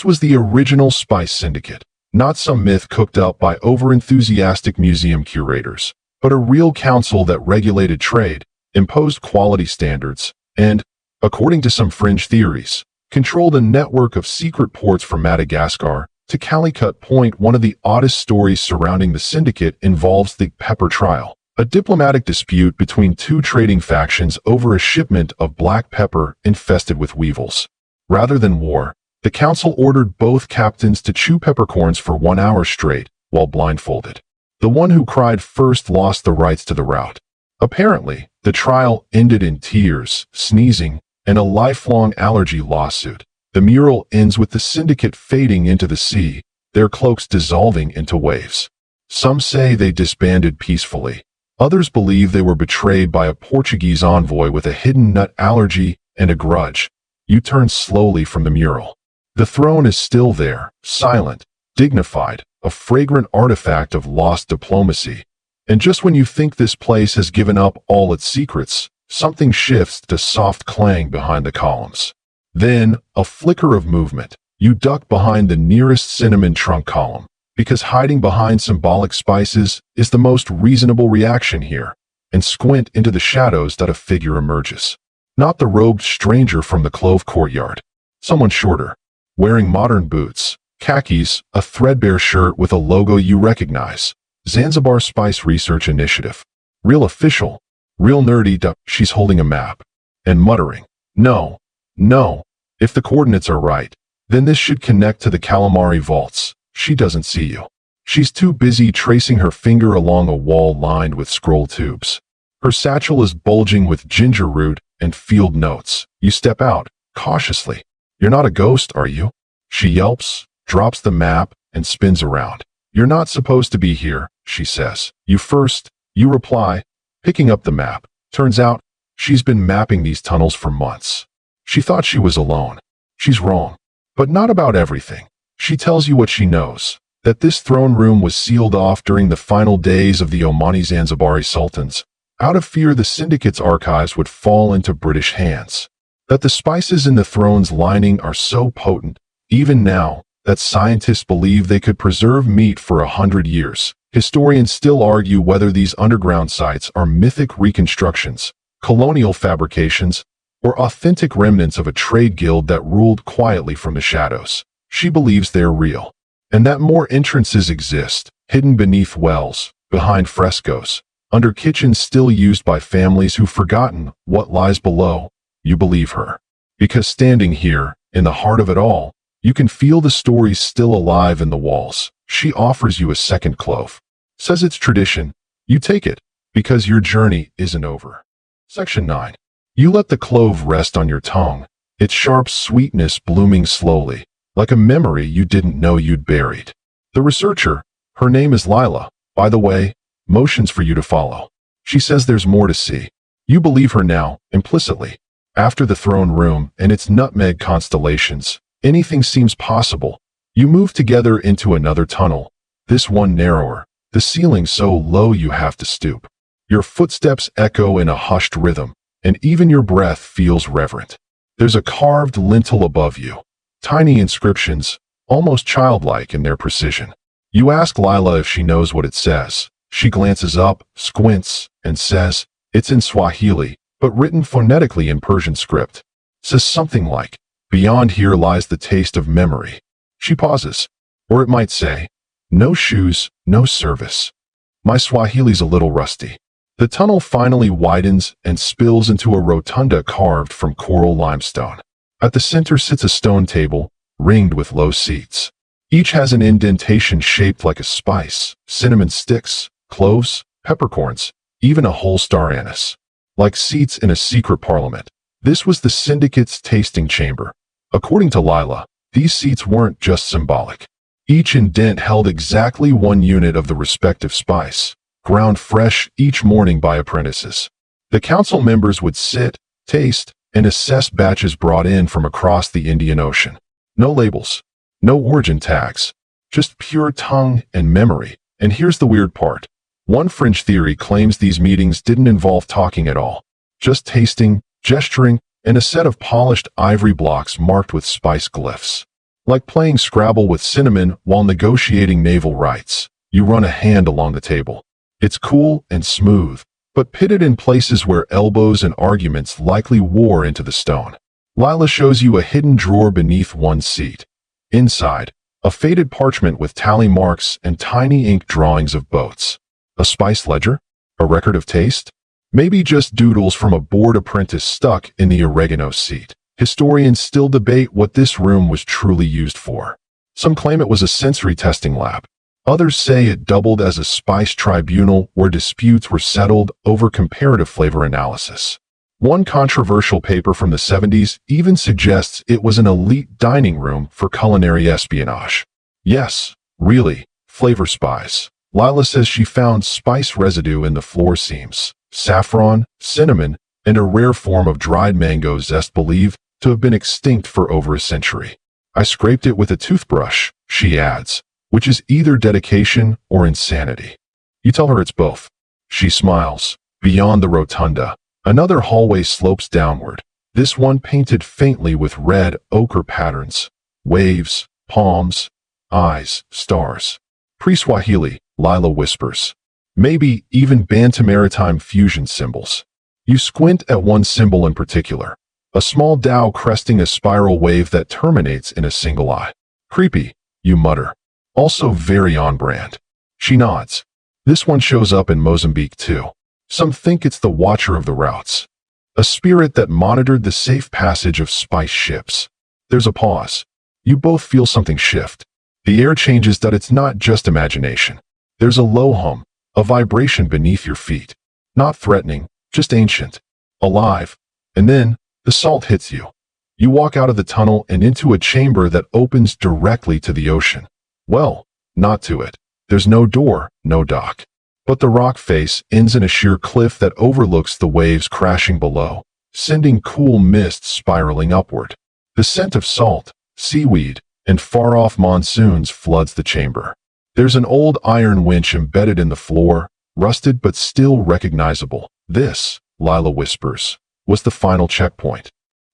was the original spice syndicate, not some myth cooked up by overenthusiastic museum curators, but a real council that regulated trade, imposed quality standards, and, according to some fringe theories, controlled a network of secret ports from Madagascar to Calicut. One of the oddest stories surrounding the syndicate involves the pepper trial, a diplomatic dispute between two trading factions over a shipment of black pepper infested with weevils. Rather than war, the council ordered both captains to chew peppercorns for 1 hour straight, while blindfolded. The one who cried first lost the rights to the route. Apparently, the trial ended in tears, sneezing, and a lifelong allergy lawsuit. The mural ends with the syndicate fading into the sea, their cloaks dissolving into waves. Some say they disbanded peacefully. Others believe they were betrayed by a Portuguese envoy with a hidden nut allergy and a grudge. You turn slowly from the mural. The throne is still there, silent, dignified, a fragrant artifact of lost diplomacy. And just when you think this place has given up all its secrets, something shifts to soft clang behind the columns. Then, a flicker of movement. You duck behind the nearest cinnamon trunk column, because hiding behind symbolic spices is the most reasonable reaction here, and squint into the shadows that a figure emerges. Not the robed stranger from the clove courtyard. Someone shorter, wearing modern boots, khakis, a threadbare shirt with a logo you recognize. Zanzibar Spice Research Initiative. Real official, real nerdy. She's holding a map and muttering, "No, no, if the coordinates are right, then this should connect to the calamari vaults." She doesn't see you. She's too busy tracing her finger along a wall lined with scroll tubes. Her satchel is bulging with ginger root and field notes. You step out, cautiously. "You're not a ghost, are you?" She yelps, drops the map, and spins around. "You're not supposed to be here," she says. You reply, picking up the map. Turns out, she's been mapping these tunnels for months. She thought she was alone. She's wrong. But not about everything. She tells you what she knows, that this throne room was sealed off during the final days of the Omani Zanzibari sultans, out of fear the syndicate's archives would fall into British hands. That the spices in the throne's lining are so potent, even now, that scientists believe they could preserve meat for 100 years. Historians still argue whether these underground sites are mythic reconstructions, colonial fabrications, or authentic remnants of a trade guild that ruled quietly from the shadows. She believes they're real, and that more entrances exist, hidden beneath wells, behind frescoes, under kitchens still used by families who've forgotten what lies below. You believe her. Because standing here, in the heart of it all, you can feel the stories still alive in the walls. She offers you a second clove. Says it's tradition. You take it, because your journey isn't over. Section 9. You let the clove rest on your tongue, its sharp sweetness blooming slowly, like a memory you didn't know you'd buried. The researcher, Her name is Lila, by the way, motions for you to follow. She says there's more to see. You believe her now, implicitly. After the throne room and its nutmeg constellations, anything seems possible. You move together into another tunnel, this one narrower, the ceiling so low you have to stoop. Your footsteps echo in a hushed rhythm, and even your breath feels reverent. There's a carved lintel above you, tiny inscriptions, almost childlike in their precision. You ask Lila if she knows what it says. She glances up, squints, and says, it's in Swahili, but written phonetically in Persian script. Says something like, beyond here lies the taste of memory. She pauses. Or it might say, no shoes, no service. My Swahili's a little rusty. The tunnel finally widens and spills into a rotunda carved from coral limestone. At the center sits a stone table, ringed with low seats. Each has an indentation shaped like a spice, cinnamon sticks, cloves, peppercorns, even a whole star anise. Like seats in a secret parliament. This was the syndicate's tasting chamber. According to Lila, these seats weren't just symbolic. Each indent held exactly 1 unit of the respective spice, ground fresh each morning by apprentices. The council members would sit, taste, and assess batches brought in from across the Indian Ocean. No labels, no origin tags, just pure tongue and memory. And here's the weird part. One fringe theory claims these meetings didn't involve talking at all, just tasting, gesturing, and a set of polished ivory blocks marked with spice glyphs. Like playing Scrabble with cinnamon while negotiating naval rights, you run a hand along the table. It's cool and smooth, but pitted in places where elbows and arguments likely wore into the stone. Lila shows you a hidden drawer beneath one seat. Inside, a faded parchment with tally marks and tiny ink drawings of boats. A spice ledger? A record of taste? Maybe just doodles from a bored apprentice stuck in the oregano seat. Historians still debate what this room was truly used for. Some claim it was a sensory testing lab. Others say it doubled as a spice tribunal where disputes were settled over comparative flavor analysis. One controversial paper from the 70s even suggests it was an elite dining room for culinary espionage. Yes, really, flavor spies. Lila says she found spice residue in the floor seams, saffron, cinnamon, and a rare form of dried mango zest believed to have been extinct for over a century. I scraped it with a toothbrush, she adds, which is either dedication or insanity. You tell her it's both. She smiles. Beyond the rotunda, another hallway slopes downward, this one painted faintly with red ochre patterns, waves, palms, eyes, stars. Pre-Swahili, Lila whispers. Maybe even Bantu-Maritime fusion symbols. You squint at one symbol in particular. A small dhow cresting a spiral wave that terminates in a single eye. Creepy, you mutter. Also very on brand. She nods. This one shows up in Mozambique too. Some think it's the Watcher of the Routes. A spirit that monitored the safe passage of spice ships. There's a pause. You both feel something shift. The air changes that it's not just imagination. There's a low hum, a vibration beneath your feet. Not threatening, just ancient. Alive. And then, the salt hits you. You walk out of the tunnel and into a chamber that opens directly to the ocean. Well, not to it. There's no door, no dock. But the rock face ends in a sheer cliff that overlooks the waves crashing below, sending cool mist spiraling upward. The scent of salt, seaweed, and far-off monsoons floods the chamber. There's an old iron winch embedded in the floor, rusted but still recognizable. This, Lila whispers, was the final checkpoint.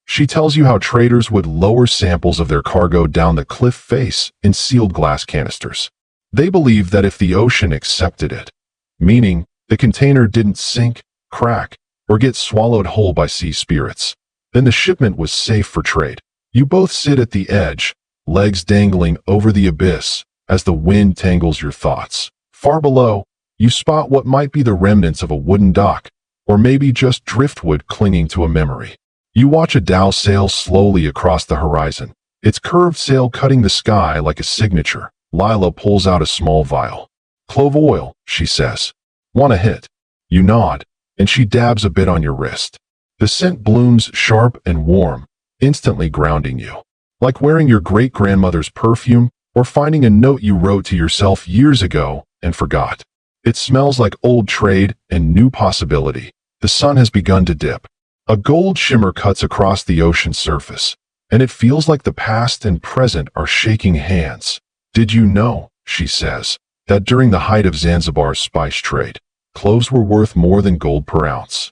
She tells you how traders would lower samples of their cargo down the cliff face in sealed glass canisters. They believed that if the ocean accepted it, meaning the container didn't sink, crack, or get swallowed whole by sea spirits, then the shipment was safe for trade. You both sit at the edge, legs dangling over the abyss, as the wind tangles your thoughts. Far below, you spot what might be the remnants of a wooden dock, or maybe just driftwood clinging to a memory. You watch a dhow sail slowly across the horizon, its curved sail cutting the sky like a signature. Lila pulls out a small vial. Clove oil, she says. Want a hit? You nod, and she dabs a bit on your wrist. The scent blooms sharp and warm, instantly grounding you. Like wearing your great-grandmother's perfume, or finding a note you wrote to yourself years ago and forgot. It smells like old trade and new possibility. The sun has begun to dip. A gold shimmer cuts across the ocean's surface, and it feels like the past and present are shaking hands. Did you know, she says, that during the height of Zanzibar's spice trade, cloves were worth more than gold per ounce?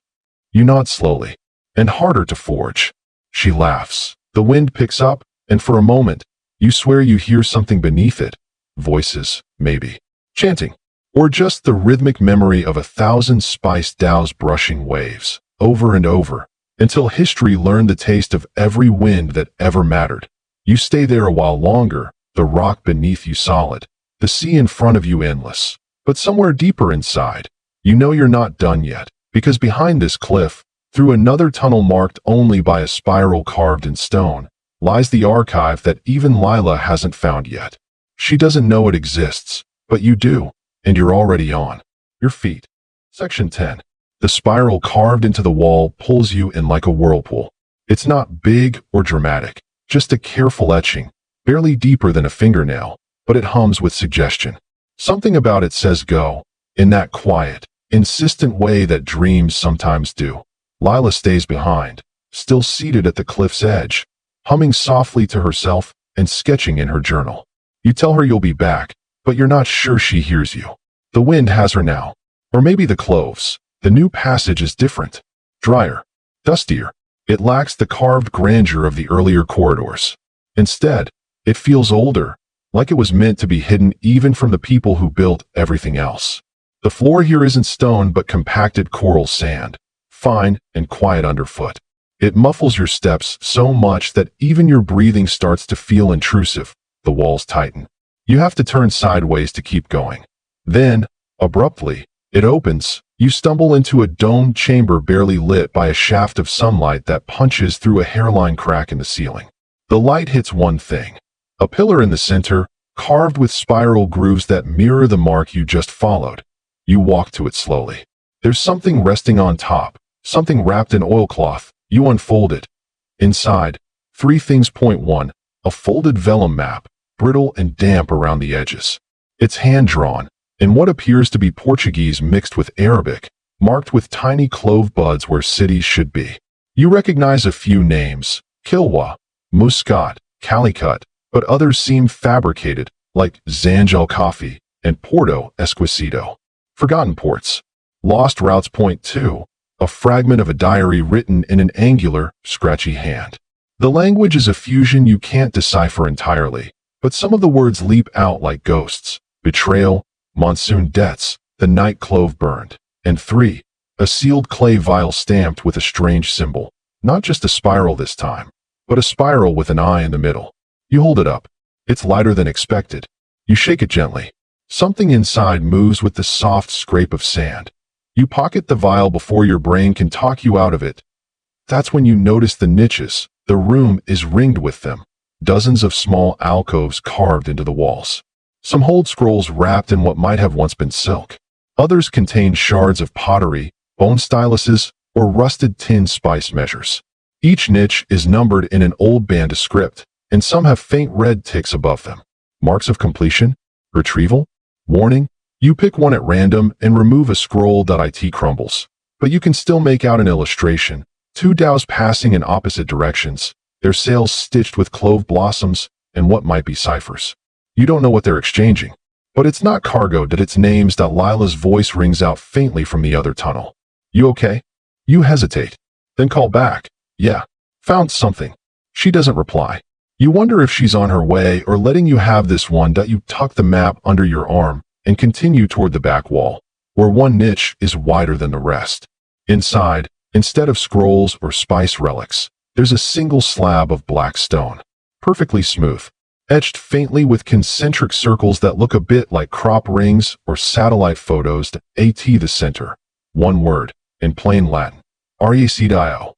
You nod slowly, and harder to forge. She laughs. The wind picks up, and for a moment, you swear you hear something beneath it. Voices, maybe. Chanting. Or just the rhythmic memory of 1,000 spiced dhows brushing waves, over and over, until history learned the taste of every wind that ever mattered. You stay there a while longer, the rock beneath you solid, the sea in front of you endless. But somewhere deeper inside, you know you're not done yet, because behind this cliff, through another tunnel marked only by a spiral carved in stone, lies the archive that even Lila hasn't found yet. She doesn't know it exists, but you do, and you're already on your feet. Section 10. The spiral carved into the wall pulls you in like a whirlpool. It's not big or dramatic, just a careful etching, barely deeper than a fingernail, but it hums with suggestion. Something about it says go, in that quiet, insistent way that dreams sometimes do. Lila stays behind, still seated at the cliff's edge, humming softly to herself and sketching in her journal. You tell her you'll be back, but you're not sure she hears you. The wind has her now. Or maybe the cloves. The new passage is different. Drier. Dustier. It lacks the carved grandeur of the earlier corridors. Instead, it feels older, like it was meant to be hidden even from the people who built everything else. The floor here isn't stone but compacted coral sand, fine and quiet underfoot. It muffles your steps so much that even your breathing starts to feel intrusive. The walls tighten. You have to turn sideways to keep going. Then, abruptly, it opens. You stumble into a domed chamber barely lit by a shaft of sunlight that punches through a hairline crack in the ceiling. The light hits one thing. A pillar in the center, carved with spiral grooves that mirror the mark you just followed. You walk to it slowly. There's something resting on top, something wrapped in oilcloth. You unfold it. Inside, 3 things. Point 1. A folded vellum map, brittle and damp around the edges. It's hand-drawn, in what appears to be Portuguese mixed with Arabic, marked with tiny clove buds where cities should be. You recognize a few names: Kilwa, Muscat, Calicut, but others seem fabricated, like Zanjal Coffee and Porto Esquisito. Forgotten ports. Lost routes. Point 2. A fragment of a diary written in an angular, scratchy hand. The language is a fusion you can't decipher entirely, but some of the words leap out like ghosts. Betrayal, monsoon debts, the night clove burned. And 3. A sealed clay vial stamped with a strange symbol. Not just a spiral this time, but a spiral with an eye in the middle. You hold it up. It's lighter than expected. You shake it gently. Something inside moves with the soft scrape of sand. You pocket the vial before your brain can talk you out of it. That's when you notice the niches. The room is ringed with them. Dozens of small alcoves carved into the walls. Some hold scrolls wrapped in what might have once been silk. Others contain shards of pottery, bone styluses, or rusted tin spice measures. Each niche is numbered in an old banda script, and some have faint red ticks above them. Marks of completion? Retrieval? Warning? You pick one at random and remove a scroll. It crumbles. But you can still make out an illustration. 2 dhows passing in opposite directions, their sails stitched with clove blossoms and what might be ciphers. You don't know what they're exchanging, but it's not cargo. It's names. Lila's voice rings out faintly from the other tunnel. You okay? You hesitate, then call back. Yeah, found something. She doesn't reply. You wonder if she's on her way or letting you have this one. You tuck the map under your arm and continue toward the back wall, where one niche is wider than the rest. Inside, instead of scrolls or spice relics, there's a single slab of black stone, perfectly smooth, etched faintly with concentric circles that look a bit like crop rings or satellite photos. The center. One word, in plain Latin. Restful.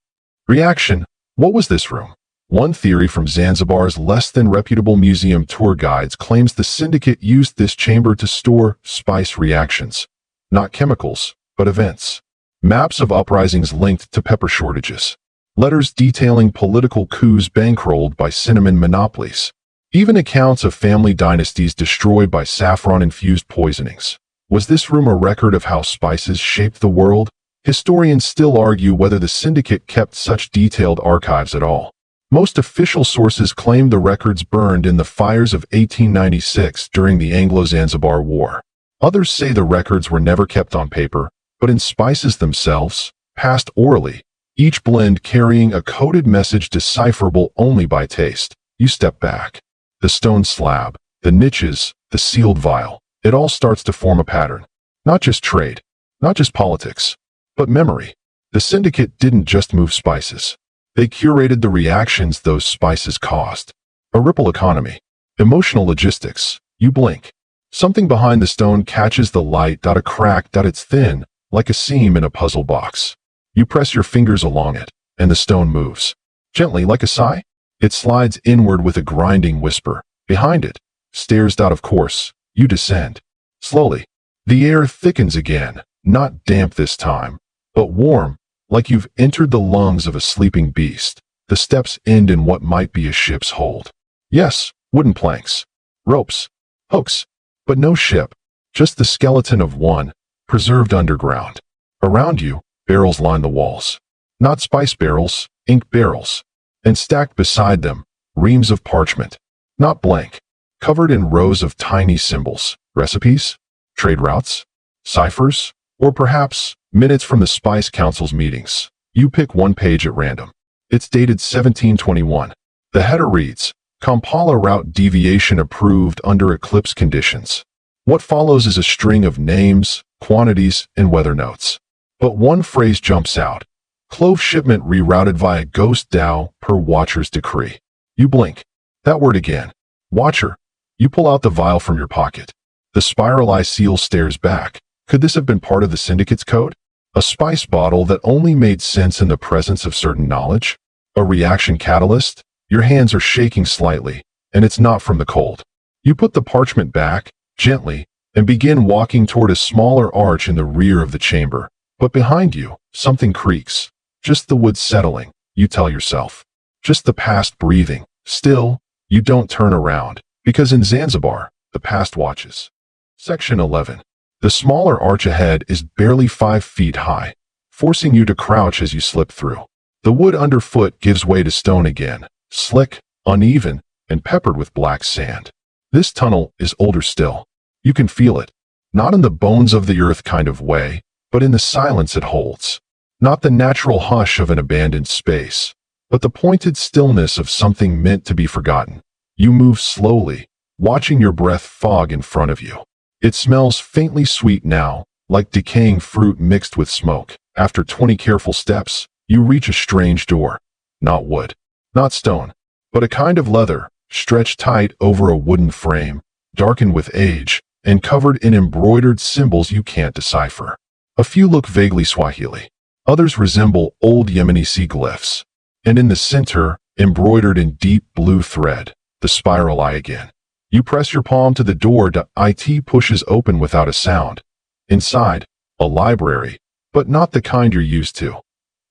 Reaction. What was this room? One theory from Zanzibar's less than reputable museum tour guides claims the syndicate used this chamber to store spice reactions. Not chemicals, but events. Maps of uprisings linked to pepper shortages. Letters detailing political coups bankrolled by cinnamon monopolies. Even accounts of family dynasties destroyed by saffron-infused poisonings. Was this room a record of how spices shaped the world? Historians still argue whether the syndicate kept such detailed archives at all. Most official sources claim the records burned in the fires of 1896 during the Anglo-Zanzibar War. Others say the records were never kept on paper, but in spices themselves, passed orally, each blend carrying a coded message decipherable only by taste. You step back. The stone slab, the niches, the sealed vial, it all starts to form a pattern. Not just trade, not just politics, but memory. The syndicate didn't just move spices. They curated the reactions those spices caused. A ripple economy. Emotional logistics. You blink. Something behind the stone catches the light. A crack. It's thin, like a seam in a puzzle box. You press your fingers along it, and the stone moves. Gently, like a sigh. It slides inward with a grinding whisper. Behind it, stairs. Of course, you descend. Slowly. The air thickens again, not damp this time, but warm, like you've entered the lungs of a sleeping beast. The steps end in what might be a ship's hold. Yes, wooden planks, ropes, hooks, but no ship, just the skeleton of one, preserved underground. Around you, barrels line the walls. Not spice barrels, ink barrels. And stacked beside them, reams of parchment. Not blank, covered in rows of tiny symbols, recipes, trade routes, ciphers, or perhaps minutes from the Spice Council's meetings. You pick one page at random. It's dated 1721. The header reads, Kampala route deviation approved under eclipse conditions. What follows is a string of names, quantities, and weather notes. But one phrase jumps out. Clove shipment rerouted via ghost dhow per watcher's decree. You blink. That word again. Watcher. You pull out the vial from your pocket. The spiral eye seal stares back. Could this have been part of the syndicate's code? A spice bottle that only made sense in the presence of certain knowledge? A reaction catalyst? Your hands are shaking slightly, and it's not from the cold. You put the parchment back, gently, and begin walking toward a smaller arch in the rear of the chamber. But behind you, something creaks. Just the wood settling, you tell yourself. Just the past breathing. Still, you don't turn around, because in Zanzibar, the past watches. Section 11. The smaller arch ahead is barely 5 feet high, forcing you to crouch as you slip through. The wood underfoot gives way to stone again, slick, uneven, and peppered with black sand. This tunnel is older still. You can feel it, not in the bones of the earth kind of way, but in the silence it holds. Not the natural hush of an abandoned space, but the pointed stillness of something meant to be forgotten. You move slowly, watching your breath fog in front of you. It smells faintly sweet now, like decaying fruit mixed with smoke. After 20 careful steps, you reach a strange door. Not wood, not stone, but a kind of leather, stretched tight over a wooden frame, darkened with age, and covered in embroidered symbols you can't decipher. A few look vaguely Swahili. Others resemble old Yemeni sea glyphs. And in the center, embroidered in deep blue thread, the spiral eye again. You press your palm to the door. It pushes open without a sound. Inside, a library, but not the kind you're used to.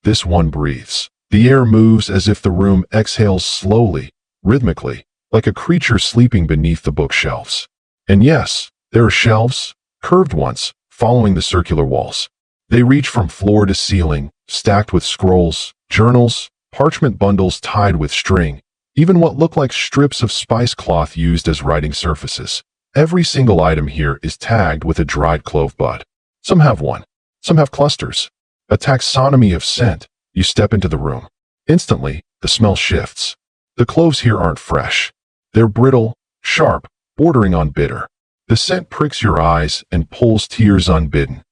This one breathes. The air moves as if the room exhales slowly, rhythmically, like a creature sleeping beneath the bookshelves. And yes, there are shelves, curved ones, following the circular walls. They reach from floor to ceiling, stacked with scrolls, journals, parchment bundles tied with string, even what look like strips of spice cloth used as writing surfaces. Every single item here is tagged with a dried clove bud. Some have one, some have clusters. A taxonomy of scent. You step into the room. Instantly, the smell shifts. The cloves here aren't fresh. They're brittle, sharp, bordering on bitter. The scent pricks your eyes and pulls tears unbidden.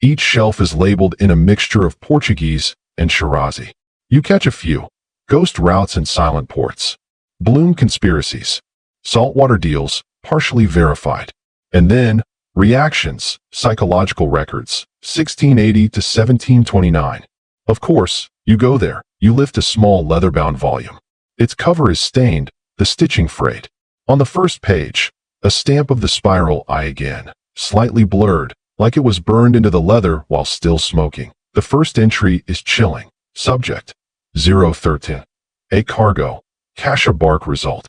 Each shelf is labeled in a mixture of Portuguese and Shirazi. You catch a few. Ghost routes and silent ports. Bloom conspiracies. Saltwater deals, partially verified. And then, reactions, psychological records, 1680 to 1729. Of course, you go there. You lift a small leather-bound volume. Its cover is stained, the stitching frayed. On the first page, a stamp of the spiral eye again, slightly blurred, like it was burned into the leather while still smoking. The first entry is chilling. Subject, 013. A cargo, cash a bark result.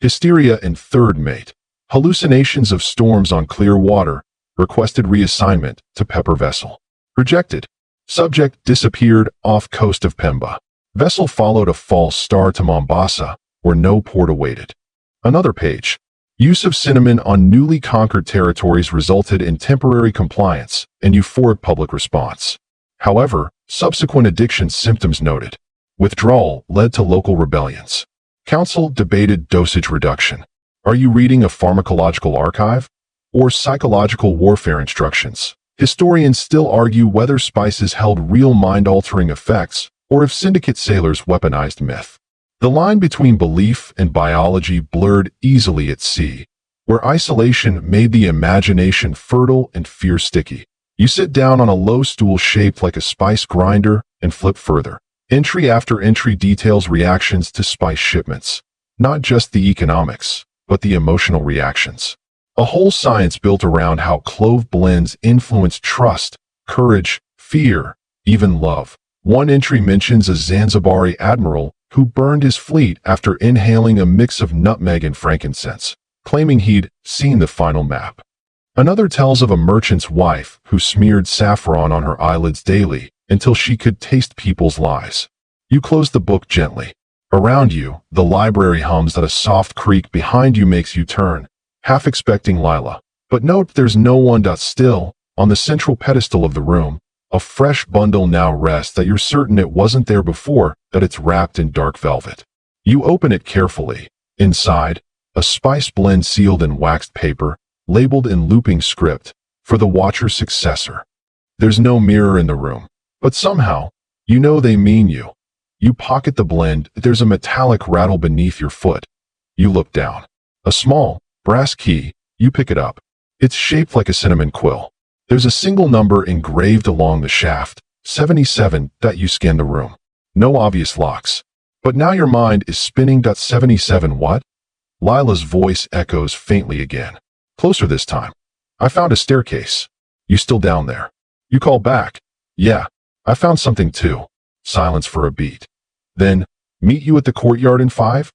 Hysteria and third mate. Hallucinations of storms on clear water. Requested reassignment to Pepper vessel. Rejected. Subject disappeared off coast of Pemba. Vessel followed a false star to Mombasa, where no port awaited. Another page. Use of cinnamon on newly conquered territories resulted in temporary compliance and euphoric public response. However, subsequent addiction symptoms noted. Withdrawal led to local rebellions. Council debated dosage reduction. Are you reading a pharmacological archive? Or psychological warfare instructions? Historians still argue whether spices held real mind-altering effects or if syndicate sailors weaponized myth. The line between belief and biology blurred easily at sea, where isolation made the imagination fertile and fear sticky. You sit down on a low stool shaped like a spice grinder and flip further. Entry after entry details reactions to spice shipments. Not just the economics, but the emotional reactions. A whole science built around how clove blends influence trust, courage, fear, even love. One entry mentions a Zanzibari admiral who burned his fleet after inhaling a mix of nutmeg and frankincense, claiming he'd seen the final map. Another tells of a merchant's wife who smeared saffron on her eyelids daily until she could taste people's lies. You close the book gently. Around you, the library hums at a soft creak behind you makes you turn, half expecting Lila. But note there's no one. Still, on the central pedestal of the room, a fresh bundle now rests that you're certain it wasn't there before, that it's wrapped in dark velvet. You open it carefully. Inside, a spice blend sealed in waxed paper, labeled in looping script, for the Watcher's successor. There's no mirror in the room, but somehow, you know they mean you. You pocket the blend, there's a metallic rattle beneath your foot. You look down. A small, brass key, you pick it up. It's shaped like a cinnamon quill. There's a single number engraved along the shaft, 77. You scan the room. No obvious locks. But now your mind is spinning. 77 what? Lila's voice echoes faintly again. Closer this time. I found a staircase. You still down there? You call back. Yeah, I found something too. Silence for a beat. Then, meet you at the courtyard in 5?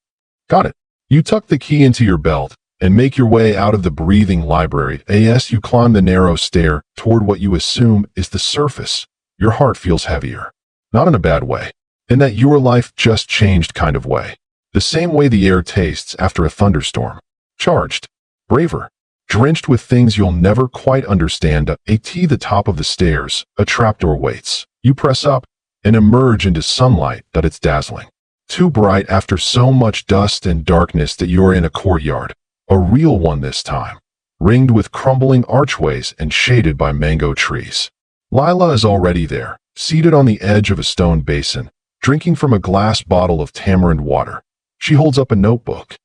Got it. You tuck the key into your belt and make your way out of the breathing library. As you climb the narrow stair toward what you assume is the surface, your heart feels heavier. Not in a bad way. In that your life just changed kind of way. The same way the air tastes after a thunderstorm. Charged. Braver. Drenched with things you'll never quite understand. At the top of the stairs, a trapdoor waits. You press up and emerge into sunlight that it's dazzling. Too bright after so much dust and darkness that you're in a courtyard. A real one this time. Ringed with crumbling archways and shaded by mango trees. Lila is already there, seated on the edge of a stone basin, drinking from a glass bottle of tamarind water. She holds up a notebook.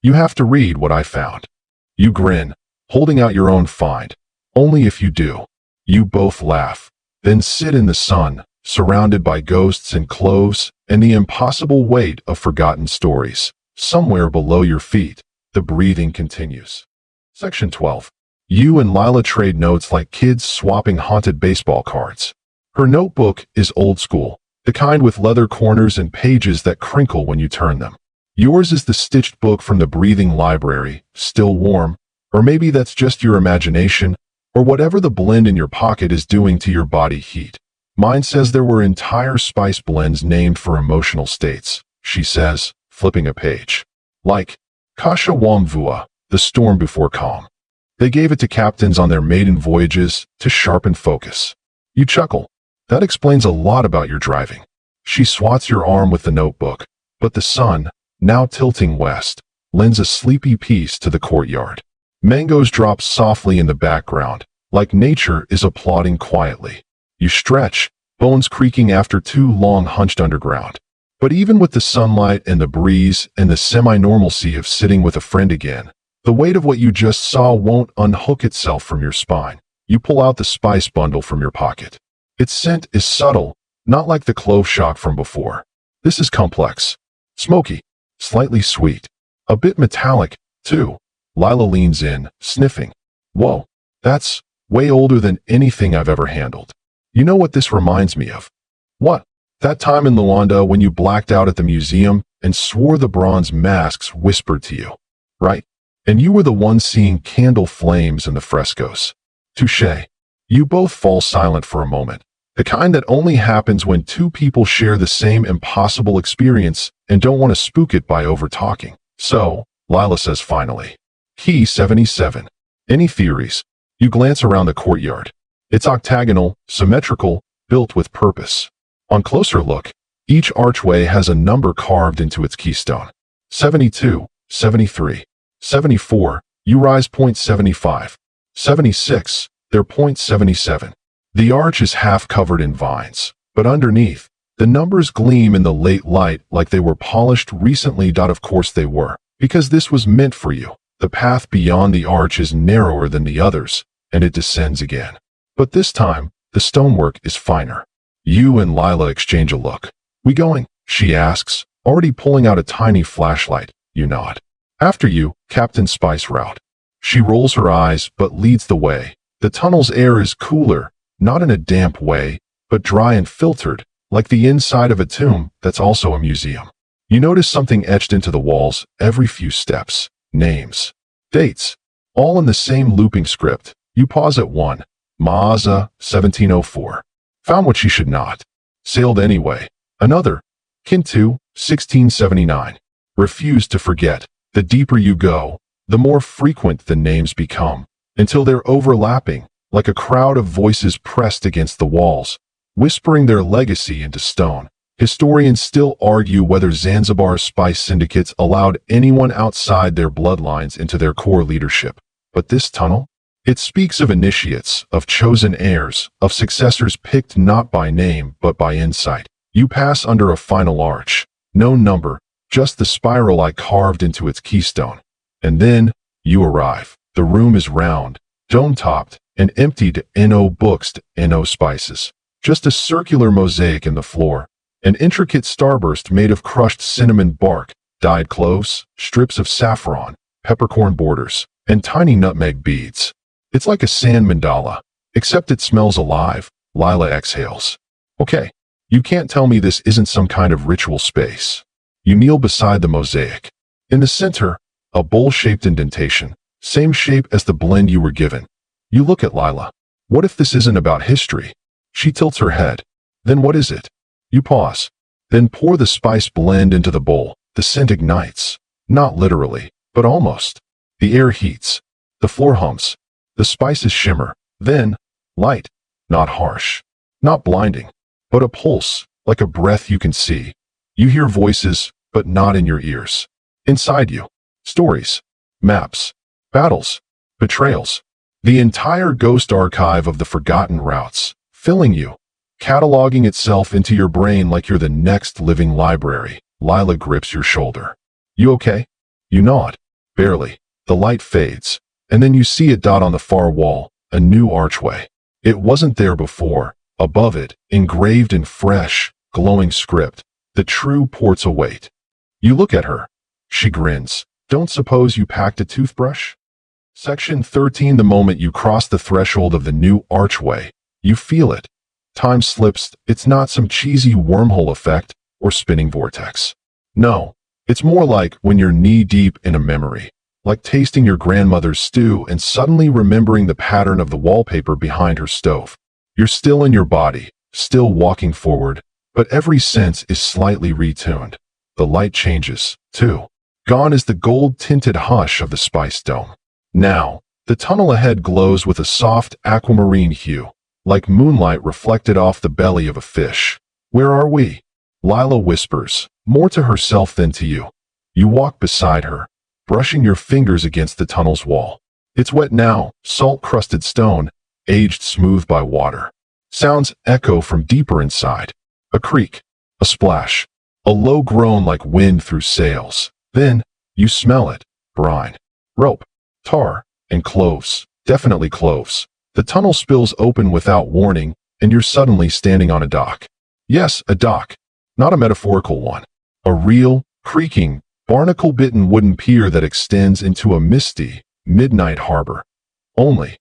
You have to read what I found. You grin, holding out your own find. Only if you do. You both laugh, then sit in the sun, surrounded by ghosts and cloves, and the impossible weight of forgotten stories. Somewhere below your feet, the breathing continues. Section 12. You and Lila trade notes like kids swapping haunted baseball cards. Her notebook is old school, the kind with leather corners and pages that crinkle when you turn them. Yours is the stitched book from the breathing library, still warm, or maybe that's just your imagination, or whatever the blend in your pocket is doing to your body heat. Mine says there were entire spice blends named for emotional states, she says, flipping a page. Like, Kasha Wamvua, the storm before calm. They gave it to captains on their maiden voyages to sharpen focus. You chuckle. That explains a lot about your driving. She swats your arm with the notebook, but the sun, now tilting west, lends a sleepy peace to the courtyard. Mangoes drop softly in the background, like nature is applauding quietly. You stretch, bones creaking after too long hunched underground. But even with the sunlight and the breeze and the semi-normalcy of sitting with a friend again, the weight of what you just saw won't unhook itself from your spine. You pull out the spice bundle from your pocket. Its scent is subtle, not like the clove shock from before. This is complex. Smoky. Slightly sweet. A bit metallic, too. Lila leans in, sniffing. Whoa, that's way older than anything I've ever handled. You know what this reminds me of? What? That time in Luanda when you blacked out at the museum and swore the bronze masks whispered to you. right? And you were the one seeing candle flames in the frescoes. Touché. You both fall silent for a moment. The kind that only happens when two people share the same impossible experience and don't want to spook it by over-talking. So, Lila says finally. Key 77. Any theories? You glance around the courtyard. It's octagonal, symmetrical, built with purpose. On closer look, each archway has a number carved into its keystone. 72, 73, 74, you rise .75. 76, they're .77. The arch is half covered in vines, but underneath, the numbers gleam in the late light like they were polished recently. Of course they were, because this was meant for you. The path beyond the arch is narrower than the others, and it descends again. But this time, the stonework is finer. You and Lila exchange a look. We going? She asks, already pulling out a tiny flashlight. You nod. After you, Captain Spice Route. She rolls her eyes but leads the way. The tunnel's air is cooler, not in a damp way, but dry and filtered, like the inside of a tomb that's also a museum. You notice something etched into the walls every few steps. Names. Dates. All in the same looping script. You pause at one. Maaza, 1704. Found what she should not. Sailed anyway. Another. Kintu, 1679. Refused to forget. The deeper you go, the more frequent the names become, until they're overlapping, like a crowd of voices pressed against the walls, whispering their legacy into stone. Historians still argue whether Zanzibar's spice syndicates allowed anyone outside their bloodlines into their core leadership. But this tunnel? It speaks of initiates, of chosen heirs, of successors picked not by name but by insight. You pass under a final arch. No number, just the spiral I carved into its keystone. And then, you arrive. The room is round, dome-topped, and emptied no books, no spices. Just a circular mosaic in the floor. An intricate starburst made of crushed cinnamon bark, dyed cloves, strips of saffron, peppercorn borders, and tiny nutmeg beads. It's like a sand mandala, except it smells alive. Lila exhales. Okay, you can't tell me this isn't some kind of ritual space. You kneel beside the mosaic. In the center, a bowl-shaped indentation, same shape as the blend you were given. You look at Lila. What if this isn't about history? She tilts her head. Then what is it? You pause. Then pour the spice blend into the bowl. The scent ignites. Not literally, but almost. The air heats. The floor hums. The spices shimmer. Then, light. Not harsh. Not blinding. But a pulse, like a breath you can see. You hear voices, but not in your ears. Inside you. Stories. Maps. Battles. Betrayals. The entire ghost archive of the forgotten routes. Filling you. Cataloging itself into your brain like you're the next living library. Lila grips your shoulder. You okay? You nod. Barely. The light fades. And then you see a dot on the far wall. A new archway. It wasn't there before. Above it, engraved in fresh, glowing script, the true ports await. You look at her. She grins. Don't suppose you packed a toothbrush? Section 13. The moment you cross the threshold of the new archway, you feel it. Time slips. It's not some cheesy wormhole effect or spinning vortex. No, it's more like when you're knee-deep in a memory, like tasting your grandmother's stew and suddenly remembering the pattern of the wallpaper behind her stove. You're still in your body, still walking forward, but every sense is slightly retuned. The light changes, too. Gone is the gold-tinted hush of the spice dome. Now, the tunnel ahead glows with a soft aquamarine hue, like moonlight reflected off the belly of a fish. Where are we? Lila whispers, more to herself than to you. You walk beside her, brushing your fingers against the tunnel's wall. It's wet now, salt-crusted stone, aged smooth by water. Sounds echo from deeper inside. A creak, a splash, a low groan like wind through sails. Then, you smell it. Brine, rope, tar, and cloves. Definitely cloves. The tunnel spills open without warning, and you're suddenly standing on a dock. Yes, a dock. Not a metaphorical one. A real, creaking, barnacle-bitten wooden pier that extends into a misty, midnight harbor. Only,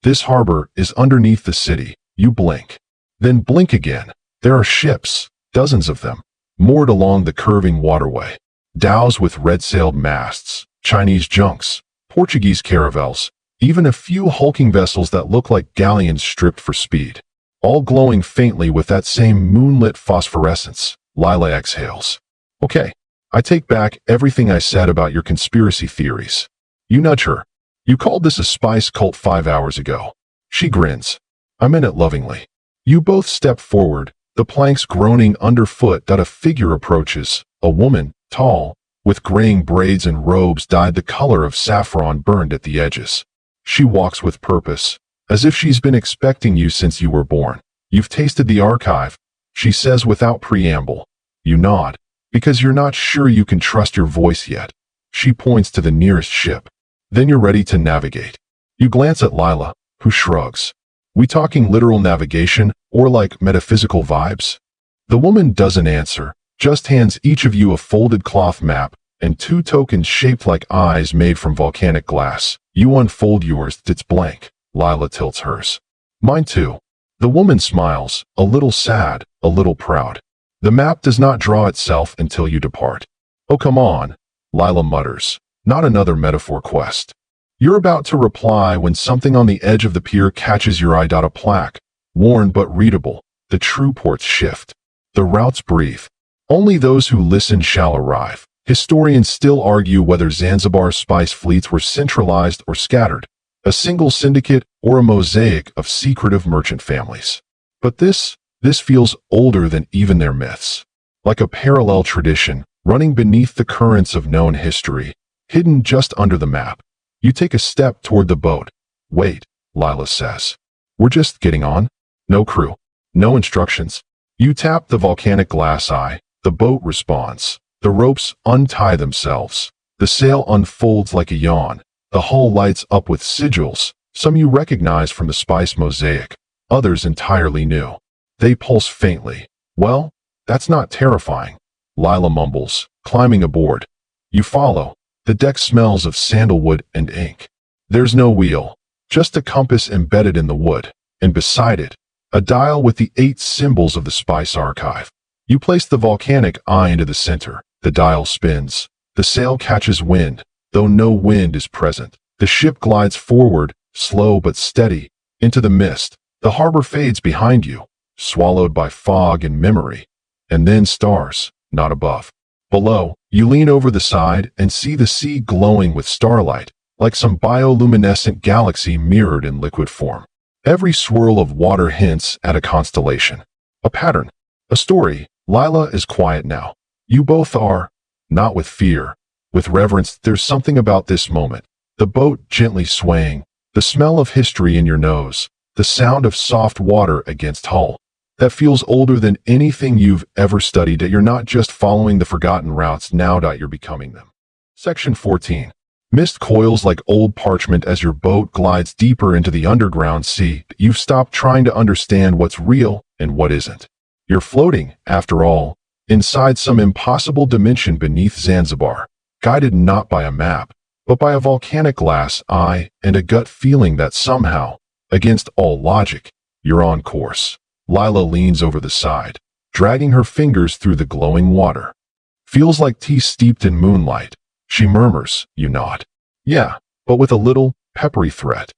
this harbor is underneath the city. You blink. Then blink again. There are ships, dozens of them, moored along the curving waterway. Dhows with red-sailed masts, Chinese junks, Portuguese caravels, even a few hulking vessels that look like galleons stripped for speed. All glowing faintly with that same moonlit phosphorescence. Lila exhales. Okay, I take back everything I said about your conspiracy theories. You nudge her. You called this a spice cult 5 hours ago. She grins. I meant it lovingly. You both step forward, the planks groaning underfoot that a figure approaches, a woman, tall, with graying braids and robes dyed the color of saffron burned at the edges. She walks with purpose, as if she's been expecting you since you were born. You've tasted the archive, she says without preamble. You nod, because you're not sure you can trust your voice yet. She points to the nearest ship. Then you're ready to navigate. You glance at Lila, who shrugs. We talking literal navigation, or like metaphysical vibes? The woman doesn't answer, just hands each of you a folded cloth map and 2 tokens shaped like eyes made from volcanic glass. You unfold yours, it's blank. Lila tilts hers. Mine too. The woman smiles, a little sad, a little proud. The map does not draw itself until you depart. Oh, come on, Lila mutters. Not another metaphor quest. You're about to reply when something on the edge of the pier catches your eye. A plaque, worn but readable. The true ports shift. The routes breathe. Only those who listen shall arrive. Historians still argue whether Zanzibar's spice fleets were centralized or scattered, a single syndicate or a mosaic of secretive merchant families. But this feels older than even their myths. Like a parallel tradition, running beneath the currents of known history, hidden just under the map. You take a step toward the boat. Wait, Lila says. We're just getting on? No crew. No instructions. You tap the volcanic glass eye. The boat responds. The ropes untie themselves. The sail unfolds like a yawn. The hull lights up with sigils, some you recognize from the spice mosaic, others entirely new. They pulse faintly. Well, that's not terrifying. Lila mumbles, climbing aboard. You follow. The deck smells of sandalwood and ink. There's no wheel, just a compass embedded in the wood, and beside it, a dial with the 8 symbols of the spice archive. You place the volcanic eye into the center. The dial spins. The sail catches wind, though no wind is present. The ship glides forward, slow but steady, into the mist. The harbor fades behind you, swallowed by fog and memory. And then stars, not above. Below, you lean over the side and see the sea glowing with starlight, like some bioluminescent galaxy mirrored in liquid form. Every swirl of water hints at a constellation, a pattern, a story. Lila is quiet now. You both are, not with fear, with reverence. There's something about this moment. The boat gently swaying, the smell of history in your nose, the sound of soft water against hull. That feels older than anything you've ever studied. That you're not just following the forgotten routes now. You're becoming them. Section 14. Mist coils like old parchment as your boat glides deeper into the underground sea. You've stopped trying to understand what's real and what isn't. You're floating, after all, inside some impossible dimension beneath Zanzibar, guided not by a map, but by a volcanic glass eye and a gut feeling that somehow, against all logic, you're on course. Lila leans over the side, dragging her fingers through the glowing water. Feels like tea steeped in moonlight. She murmurs. You nod. Yeah, but with a little, peppery threat.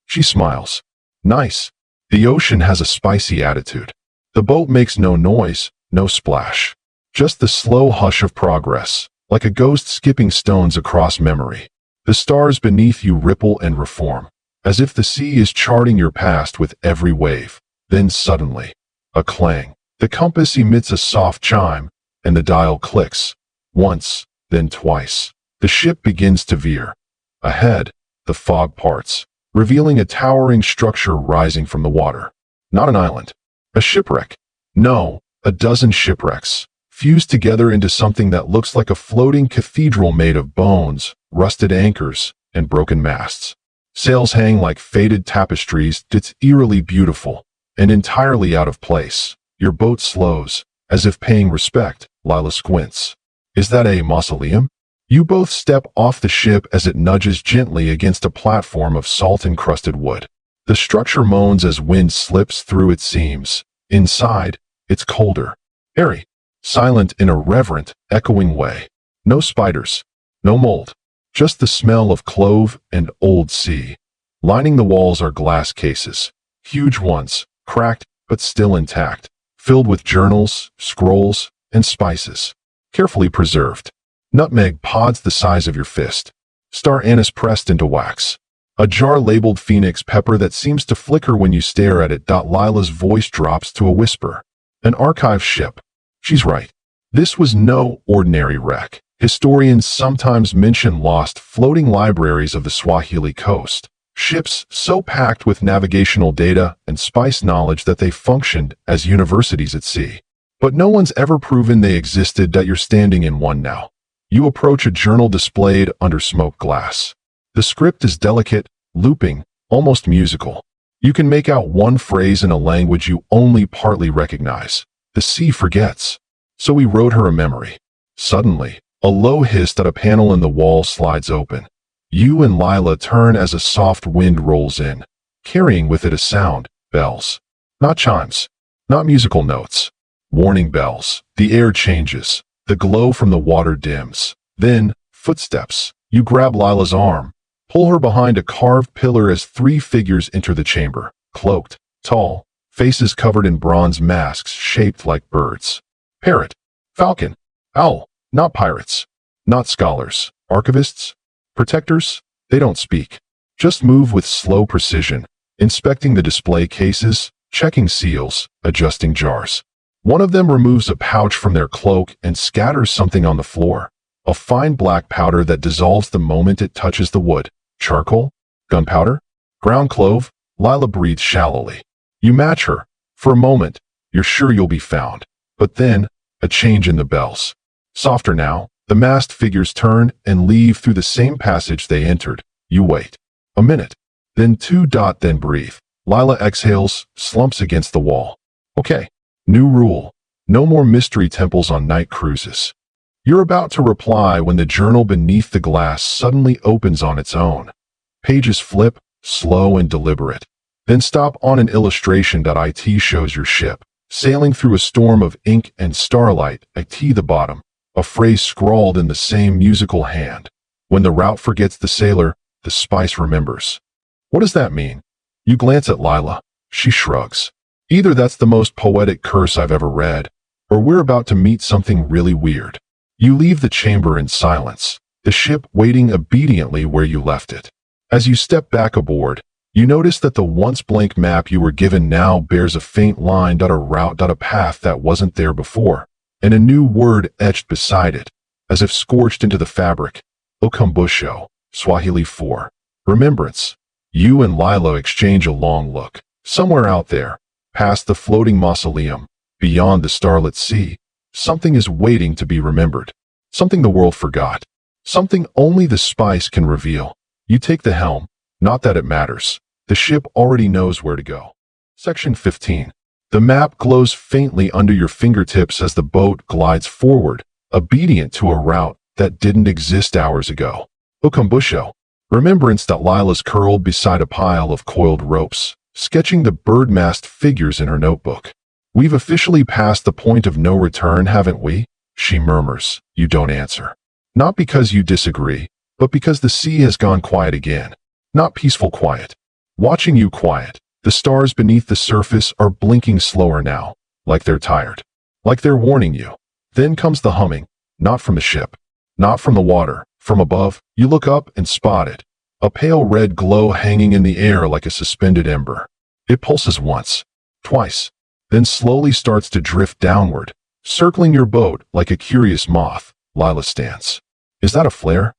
She smiles. Nice. The ocean has a spicy attitude. The boat makes no noise, no splash. Just the slow hush of progress, like a ghost skipping stones across memory. The stars beneath you ripple and reform, as if the sea is charting your past with every wave. Then suddenly, a clang. The compass emits a soft chime, and the dial clicks. Once, then twice. The ship begins to veer. Ahead, the fog parts, revealing a towering structure rising from the water. Not an island. A shipwreck. No, a dozen shipwrecks, fused together into something that looks like a floating cathedral made of bones, rusted anchors, and broken masts. Sails hang like faded tapestries. It's eerily beautiful, and entirely out of place. Your boat slows, as if paying respect. Lila squints. Is that a mausoleum? You both step off the ship as it nudges gently against a platform of salt-encrusted wood. The structure moans as wind slips through its seams. Inside, it's colder, airy, silent in a reverent, echoing way. No spiders, no mold, Just the smell of clove and old sea. Lining the walls are glass cases. Huge ones, cracked but still intact, filled with journals, scrolls, and spices. Carefully preserved. Nutmeg pods the size of your fist. Star anise pressed into wax. A jar labeled phoenix pepper that seems to flicker when you stare at it. Lila's voice drops to a whisper. An archive ship. She's right. This was no ordinary wreck. Historians sometimes mention lost floating libraries of the Swahili coast. Ships so packed with navigational data and spice knowledge that they functioned as universities at sea. But no one's ever proven they existed. You're standing in one now. You approach a journal displayed under smoked glass. The script is delicate, looping, almost musical. You can make out one phrase in a language you only partly recognize. The sea forgets. So we wrote her a memory. Suddenly, a low hiss at a panel in the wall slides open. You and Lila turn as a soft wind rolls in, carrying with it a sound, bells. Not chimes, not musical notes. Warning bells. The air changes. The glow from the water dims. Then, footsteps. You grab Lila's arm, pull her behind a carved pillar as three figures enter the chamber, cloaked, tall, faces covered in bronze masks shaped like birds. Parrot, falcon, owl, not pirates, not scholars, archivists, protectors. They don't speak. Just move with slow precision, inspecting the display cases, checking seals, adjusting jars. One of them removes a pouch from their cloak and scatters something on the floor. A fine black powder that dissolves the moment it touches the wood. Charcoal? Gunpowder? Ground clove? Lila breathes shallowly. You match her. For a moment, you're sure you'll be found. But then, a change in the bells. Softer now, the masked figures turn and leave through the same passage they entered. You wait. A minute. Then two. Then breathe. Lila exhales, slumps against the wall. Okay. New rule. No more mystery temples on night cruises. You're about to reply when the journal beneath the glass suddenly opens on its own. Pages flip, slow and deliberate. Then stop on an illustration. It shows your ship, sailing through a storm of ink and starlight. The bottom. A phrase scrawled in the same musical hand. When the route forgets the sailor, the spice remembers. What does that mean? You glance at Lila. She shrugs. Either that's the most poetic curse I've ever read, or we're about to meet something really weird. You leave the chamber in silence, the ship waiting obediently where you left it. As you step back aboard, you notice that the once blank map you were given now bears a faint line. A route. A path that wasn't there before, and a new word etched beside it, as if scorched into the fabric. Ukumbusho, Swahili for remembrance. You and Lila exchange a long look. Somewhere out there, past the floating mausoleum, beyond the starlit sea, something is waiting to be remembered. Something the world forgot. Something only the spice can reveal. You take the helm. Not that it matters. The ship already knows where to go. Section 15. The map glows faintly under your fingertips as the boat glides forward, obedient to a route that didn't exist hours ago. Ukumbusho. Remembrance. Lila's curled beside a pile of coiled ropes, sketching the bird-masked figures in her notebook. We've officially passed the point of no return, haven't we? She murmurs. You don't answer. Not because you disagree, but because the sea has gone quiet again. Not peaceful quiet. Watching you quiet. The stars beneath the surface are blinking slower now, like they're tired. Like they're warning you. Then comes the humming, not from the ship, not from the water. From above, you look up and spot it. A pale red glow hanging in the air like a suspended ember. It pulses once, twice, then slowly starts to drift downward, circling your boat like a curious moth. Lila stands. Is that a flare?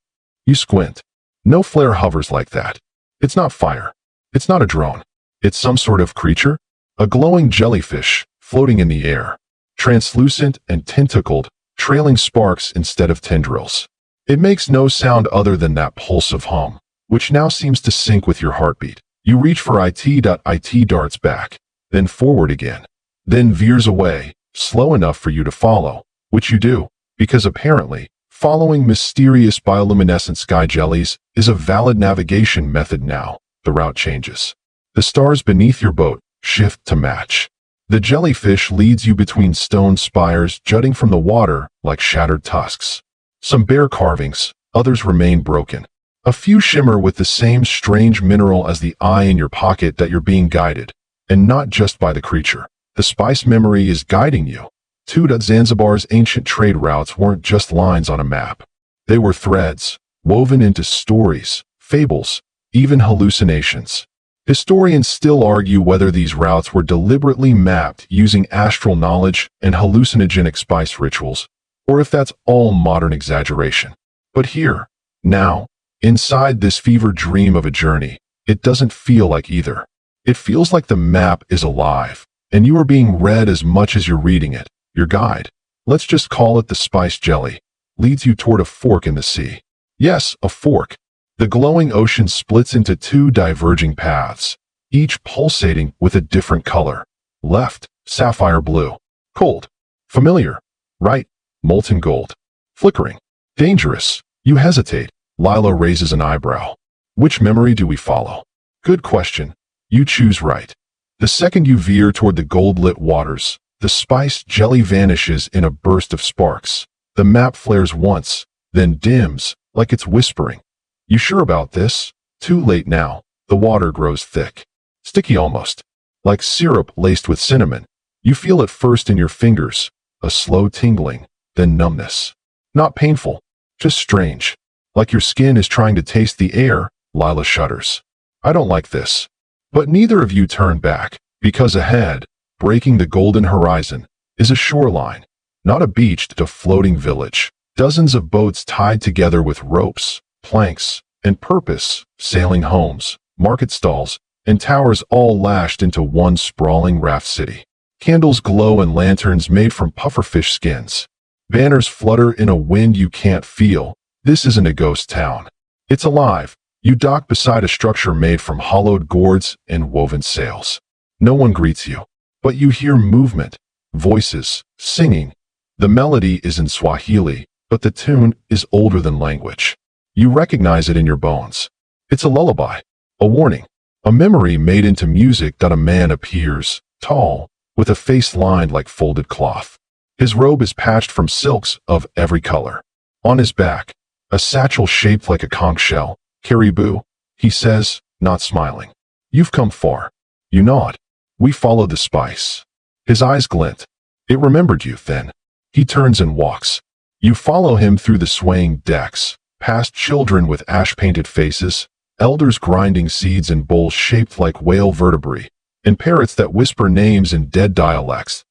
You squint. No flare hovers like that. It's not fire. It's not a drone. It's some sort of creature. A glowing jellyfish, floating in the air. Translucent and tentacled, trailing sparks instead of tendrils. It makes no sound other than that pulsive hum, which now seems to sync with your heartbeat. You reach for it. It darts back, then forward again, then veers away, slow enough for you to follow, which you do, because apparently, following mysterious bioluminescent sky jellies is a valid navigation method now. The route changes. The stars beneath your boat shift to match. The jellyfish leads you between stone spires jutting from the water like shattered tusks. Some bare carvings, Others remain broken. A few shimmer with the same strange mineral as the eye in your pocket that you're being guided, and not just by the creature. The spice memory is guiding you. Zanzibar's ancient trade routes weren't just lines on a map. They were threads, woven into stories, fables, even hallucinations. Historians still argue whether these routes were deliberately mapped using astral knowledge and hallucinogenic spice rituals, or if that's all modern exaggeration. But here, now, inside this fever dream of a journey, it doesn't feel like either. It feels like the map is alive, and you are being read as much as you're reading it. Your guide, let's just call it the spice jelly, leads you toward a fork in the sea. Yes, a fork. The glowing ocean splits into two diverging paths, each pulsating with a different color. Left, sapphire blue. Cold. Familiar. Right, molten gold. Flickering. Dangerous. You hesitate. Lila raises an eyebrow. Which memory do we follow? Good question. You choose right. The second you veer toward the gold-lit waters, the spice jelly vanishes in a burst of sparks. The map flares once, then dims, like it's whispering. You sure about this? Too late now. The water grows thick. Sticky almost. Like syrup laced with cinnamon. You feel it first in your fingers, a slow tingling, then numbness. Not painful, just strange. Like your skin is trying to taste the air. Lila shudders. I don't like this. But neither of you turn back, because ahead, breaking the golden horizon, is a shoreline. Not a beach, but a floating village. Dozens of boats tied together with ropes, planks, and purpose, sailing homes, market stalls, and towers all lashed into one sprawling raft city. Candles glow and lanterns made from pufferfish skins. Banners flutter in a wind you can't feel. This isn't a ghost town. It's alive. You dock beside a structure made from hollowed gourds and woven sails. No one greets you, but you hear movement, voices, singing. The melody is in Swahili, but the tune is older than language. You recognize it in your bones. It's a lullaby, a warning, a memory made into music that a man appears, tall, with a face lined like folded cloth. His robe is patched from silks of every color. On his back, a satchel shaped like a conch shell. Caribou, he says, not smiling. You've come far. You nod. We follow the spice. His eyes glint. It remembered you then. He turns and walks. You follow him through the swaying decks, past children with ash-painted faces, elders grinding seeds in bowls shaped like whale vertebrae, and parrots that whisper names in dead dialects.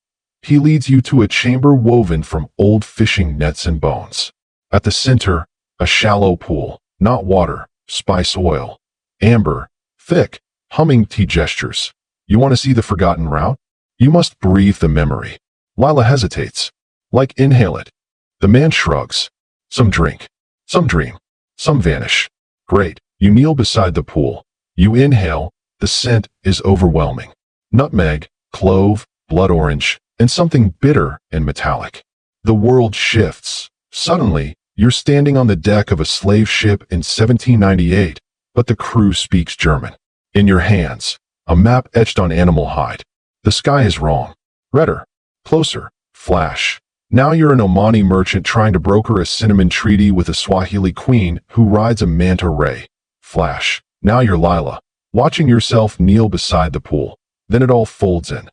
He leads you to a chamber woven from old fishing nets and bones. At the center, a shallow pool, not water, spice oil, amber, thick, humming tea gestures. You want to see the forgotten route? You must breathe the memory. Lila hesitates. Like inhale it. The man shrugs. Some drink. Some dream. Some vanish. Great. You kneel beside the pool. You inhale. The scent is overwhelming. Nutmeg, clove, blood orange, and something bitter and metallic. The world shifts. Suddenly, you're standing on the deck of a slave ship in 1798, but the crew speaks German. In your hands, a map etched on animal hide. The sky is wrong. Redder. Closer. Flash. Now you're an Omani merchant trying to broker a cinnamon treaty with a Swahili queen who rides a manta ray. Flash. Now you're Lila, watching yourself kneel beside the pool. Then it all folds in.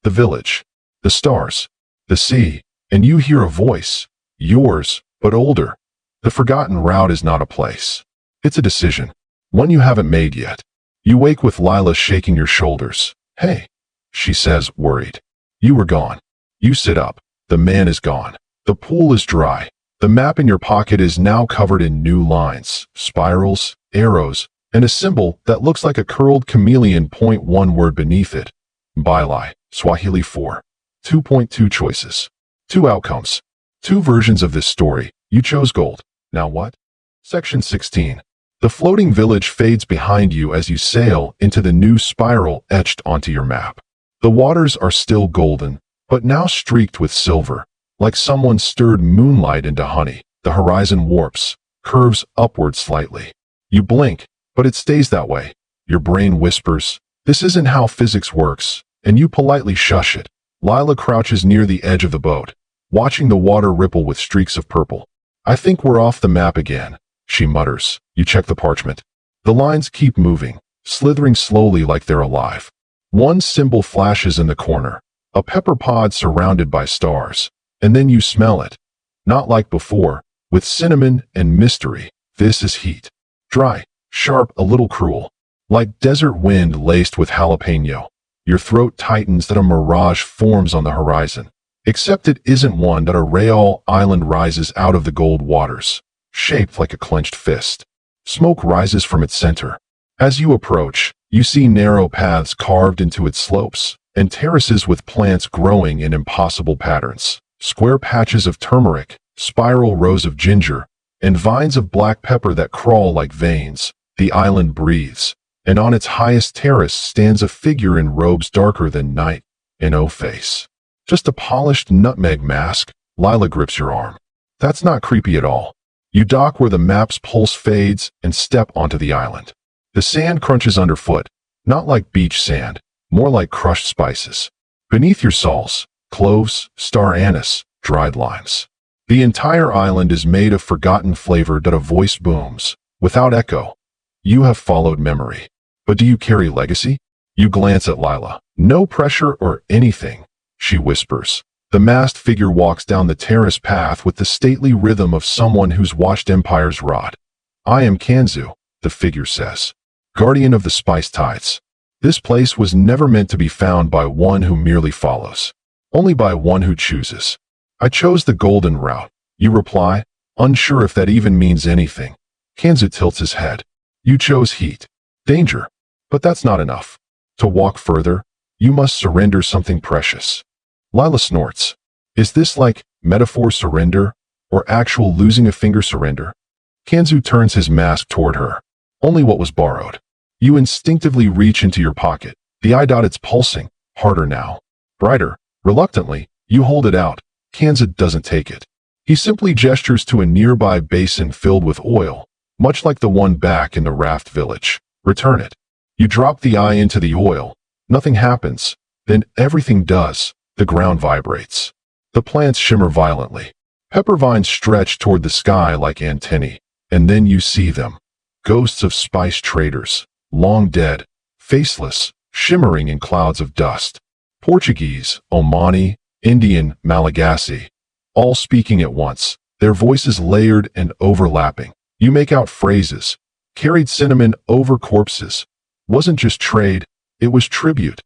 The village. The stars. The sea. And you hear a voice. Yours, but older. The forgotten route is not a place. It's a decision. One you haven't made yet. You wake with Lila shaking your shoulders. Hey, she says, worried. You were gone. You sit up. The man is gone. The pool is dry. The map in your pocket is now covered in new lines, spirals, arrows, and a symbol that looks like a curled chameleon. One word beneath it. Bailai, Swahili 4. 2.2 choices. 2 outcomes. 2 versions of this story. You chose gold. Now what? Section 16. The floating village fades behind you as you sail into the new spiral etched onto your map. The waters are still golden, but now streaked with silver, like someone stirred moonlight into honey. The horizon warps, curves upward slightly. You blink, but it stays that way. Your brain whispers, this isn't how physics works, and you politely shush it. Lila crouches near the edge of the boat, watching the water ripple with streaks of purple. I think we're off the map again. she mutters. You check the parchment. The lines keep moving, slithering slowly like they're alive. One symbol flashes in the corner, a pepper pod surrounded by stars, and then you smell it. Not like before, with cinnamon and mystery. This is heat. Dry, sharp, a little cruel. Like desert wind laced with jalapeno. Your throat tightens that a mirage forms on the horizon. Except it isn't one that a real island rises out of the gold waters, shaped like a clenched fist. Smoke rises from its center. As you approach, you see narrow paths carved into its slopes, and terraces with plants growing in impossible patterns. Square patches of turmeric, spiral rows of ginger, and vines of black pepper that crawl like veins. The island breathes, and on its highest terrace stands a figure in robes darker than night, no face. Just a polished nutmeg mask. Lila grips your arm. That's not creepy at all. You dock where the map's pulse fades and step onto the island. The sand crunches underfoot, not like beach sand, more like crushed spices. Beneath your soles, cloves, star anise, dried limes. The entire island is made of forgotten flavor that a voice booms, without echo. You have followed memory. But do you carry legacy? You glance at Lila. No pressure or anything, she whispers. The masked figure walks down the terrace path with the stately rhythm of someone who's watched empires rot. I am Kanzu, the figure says, guardian of the spice tides. This place was never meant to be found by one who merely follows, only by one who chooses. I chose the golden route, you reply, unsure if that even means anything. Kanzu tilts his head. You chose heat, danger, but that's not enough. To walk further, you must surrender something precious. Lila snorts. Is this like metaphor surrender, or actual losing a finger surrender? Kanzu turns his mask toward her. Only what was borrowed. You instinctively reach into your pocket. The eye dot, it's pulsing, harder now. Brighter. Reluctantly, you hold it out. Kanzu doesn't take it. He simply gestures to a nearby basin filled with oil, much like the one back in the raft village. Return it. You drop the eye into the oil. Nothing happens. Then everything does. The ground vibrates. The plants shimmer violently. Pepper vines stretch toward the sky like antennae, and then you see them. Ghosts of spice traders, long dead, faceless, shimmering in clouds of dust. Portuguese, Omani, Indian, Malagasy, all speaking at once, their voices layered and overlapping. You make out phrases. Carried cinnamon over corpses. Wasn't just trade, it was tribute.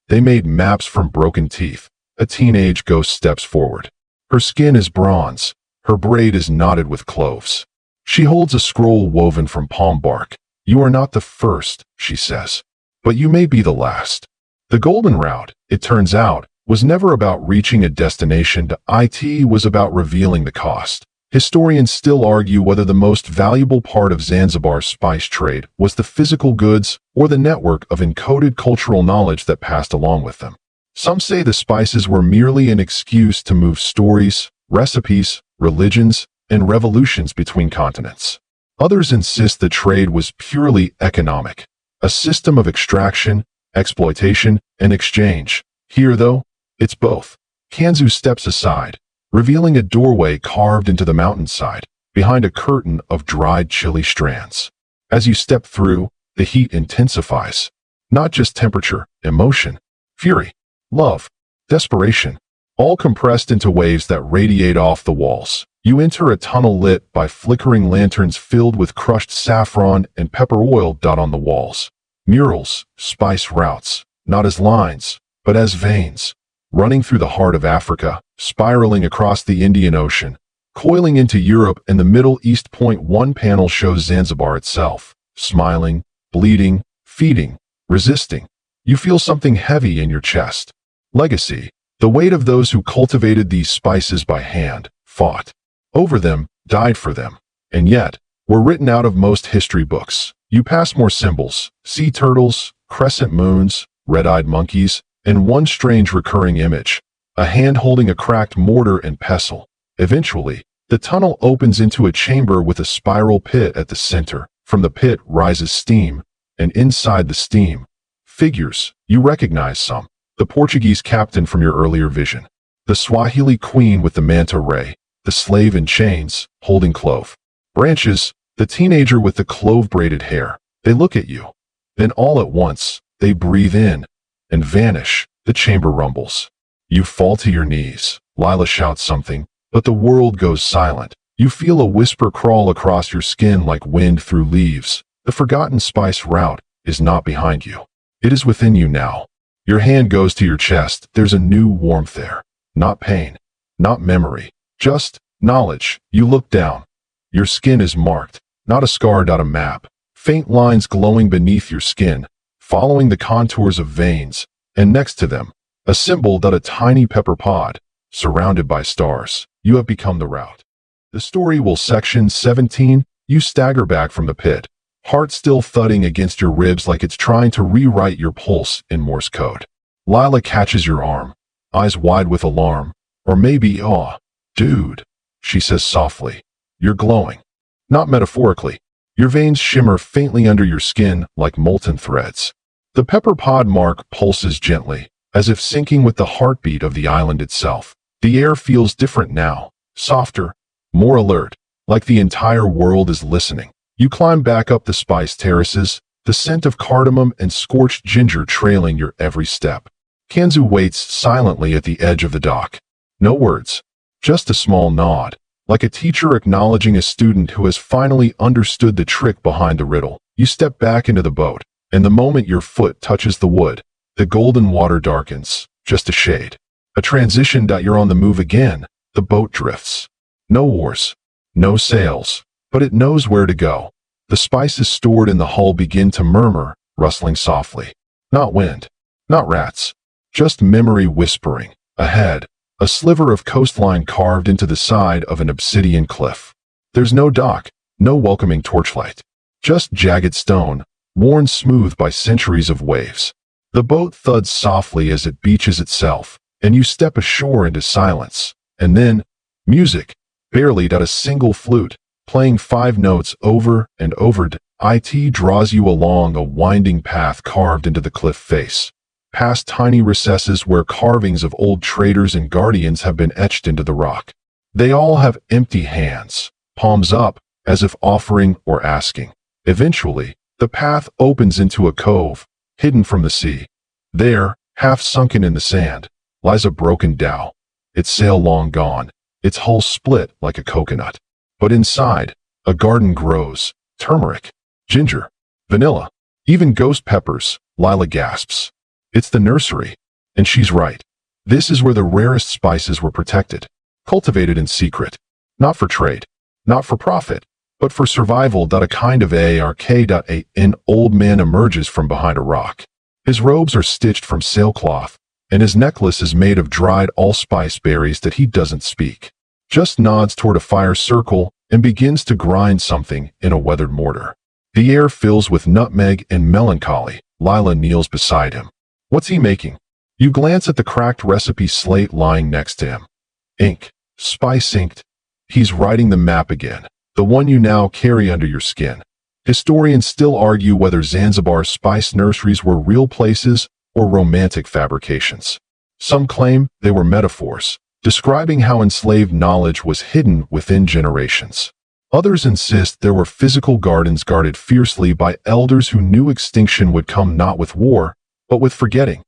They made maps from broken teeth. A teenage ghost steps forward. Her skin is bronze. Her braid is knotted with cloves. She holds a scroll woven from palm bark. You are not the first, she says, but you may be the last. The golden route, it turns out, was never about reaching a destination. It was about revealing the cost. Historians still argue whether the most valuable part of Zanzibar's spice trade was the physical goods or the network of encoded cultural knowledge that passed along with them. Some say the spices were merely an excuse to move stories, recipes, religions, and revolutions between continents. Others insist the trade was purely economic, a system of extraction, exploitation, and exchange. Here, though, it's both. Kanzu steps aside, revealing a doorway carved into the mountainside, behind a curtain of dried chili strands. As you step through, the heat intensifies. Not just temperature, emotion, fury, love, desperation, all compressed into waves that radiate off the walls. You enter a tunnel lit by flickering lanterns filled with crushed saffron and pepper oil. On the walls, murals, spice routes, not as lines, but as veins, running through the heart of Africa, spiraling across the Indian Ocean, coiling into Europe and the Middle East. One panel shows Zanzibar itself, smiling, bleeding, feeding, resisting. You feel something heavy in your chest. Legacy, the weight of those who cultivated these spices by hand, fought over them, died for them, and yet were written out of most history books. You pass more symbols, sea turtles, crescent moons, red-eyed monkeys, and one strange recurring image, a hand holding a cracked mortar and pestle. Eventually, the tunnel opens into a chamber with a spiral pit at the center. From the pit rises steam, and inside the steam, figures. You recognize some. The Portuguese captain from your earlier vision, the Swahili queen with the manta ray, the slave in chains, holding clove branches, The teenager with the clove-braided hair. They look at you. Then all at once, they breathe in and vanish. The chamber rumbles. You fall to your knees. Lila shouts something, but the world goes silent. You feel a whisper crawl across your skin like wind through leaves. The forgotten spice route is not behind you. It is within you now. Your hand goes to your chest. There's a new warmth there. Not pain, not memory, just knowledge. You look down. Your skin is marked, not a scar, not a map. Faint lines glowing beneath your skin, following the contours of veins, and next to them, a symbol that a tiny pepper pod, surrounded by stars. You have become the route. The story will section 17. You stagger back from the pit, heart still thudding against your ribs like it's trying to rewrite your pulse in Morse code. Lila catches your arm, eyes wide with alarm, or maybe awe. Dude, she says softly, you're glowing. Not metaphorically. Your veins shimmer faintly under your skin like molten threads. The pepper pod mark pulses gently, as if syncing with the heartbeat of the island itself. The air feels different now, softer, more alert, like the entire world is listening. You climb back up the spice terraces, the scent of cardamom and scorched ginger trailing your every step. Kanzu waits silently at the edge of the dock. No words, just a small nod, like a teacher acknowledging a student who has finally understood the trick behind the riddle. You step back into the boat, and the moment your foot touches the wood, the golden water darkens, just a shade. A transition that you're on the move again. The boat drifts. No oars, no sails, but it knows where to go. The spices stored in the hull begin to murmur, rustling softly. Not wind, not rats, just memory whispering. Ahead, a sliver of coastline carved into the side of an obsidian cliff. There's no dock, no welcoming torchlight. Just jagged stone, worn smooth by centuries of waves. The boat thuds softly as it beaches itself, and you step ashore into silence. And then, music, barely a single flute, playing 5 notes over and over. It draws you along a winding path carved into the cliff face, past tiny recesses where carvings of old traders and guardians have been etched into the rock. They all have empty hands, palms up, as if offering or asking. Eventually, the path opens into a cove, hidden from the sea. There, half sunken in the sand, lies a broken dhow, its sail long gone, its hull split like a coconut. But inside, a garden grows, turmeric, ginger, vanilla, even ghost peppers. Lila gasps. It's the nursery. And she's right. This is where the rarest spices were protected, cultivated in secret. Not for trade, not for profit, but for survival. A kind of an old man emerges from behind a rock. His robes are stitched from sailcloth, and his necklace is made of dried allspice berries that he doesn't speak. Just nods toward a fire circle and begins to grind something in a weathered mortar. The air fills with nutmeg and melancholy. Lila kneels beside him. What's he making? You glance at the cracked recipe slate lying next to him. Ink, spice inked. He's writing the map again, the one you now carry under your skin. Historians still argue whether Zanzibar's spice nurseries were real places or romantic fabrications. Some claim they were metaphors, describing how enslaved knowledge was hidden within generations. Others insist there were physical gardens guarded fiercely by elders who knew extinction would come not with war, but with forgetting.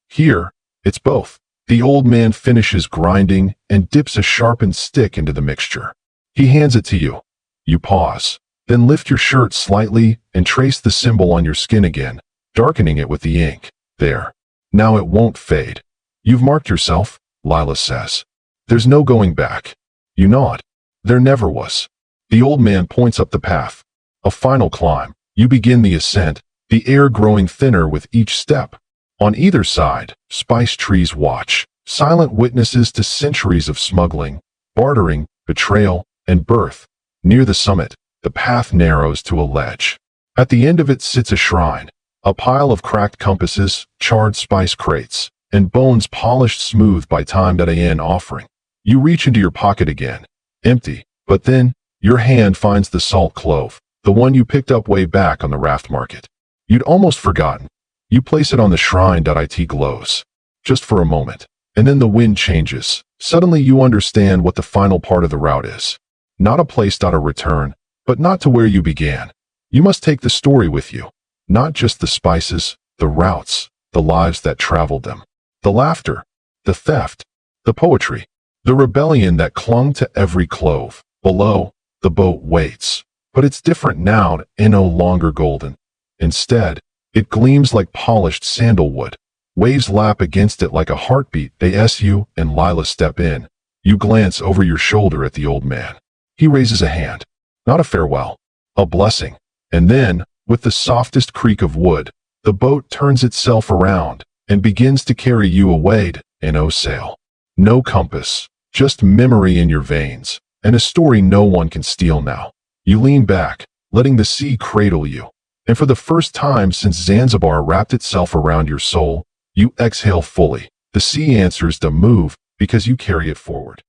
Here, it's both. The old man finishes grinding and dips a sharpened stick into the mixture. He hands it to you. You pause, then lift your shirt slightly and trace the symbol on your skin again, darkening it with the ink. There. Now it won't fade. You've marked yourself, Lila says. There's no going back. You nod. There never was. The old man points up the path. A final climb. You begin the ascent, the air growing thinner with each step. On either side, spice trees watch, silent witnesses to centuries of smuggling, bartering, betrayal, and birth. Near the summit, the path narrows to a ledge. At the end of it sits a shrine, a pile of cracked compasses, charred spice crates, and bones polished smooth by time. An offering. You reach into your pocket again, empty, but then, your hand finds the salt clove, the one you picked up way back on the raft market. You'd almost forgotten. You place it on the shrine. It glows. Just for a moment. And then the wind changes. Suddenly you understand what the final part of the route is. Not a place. A return. but not to where you began. You must take the story with you, not just the spices, the routes, the lives that traveled them, the laughter, the theft, the poetry, the rebellion that clung to every clove. Below, the boat waits, but it's different now and no longer golden. Instead, it gleams like polished sandalwood. Waves lap against it like a heartbeat. You and Lila step in. You glance over your shoulder at the old man. He raises a hand. Not a farewell, a blessing. And then, with the softest creak of wood, the boat turns itself around and begins to carry you away. No sail, no compass, just memory in your veins, and a story no one can steal now. You lean back, letting the sea cradle you. And for the first time since Zanzibar wrapped itself around your soul, you exhale fully. The sea answers the move because you carry it forward.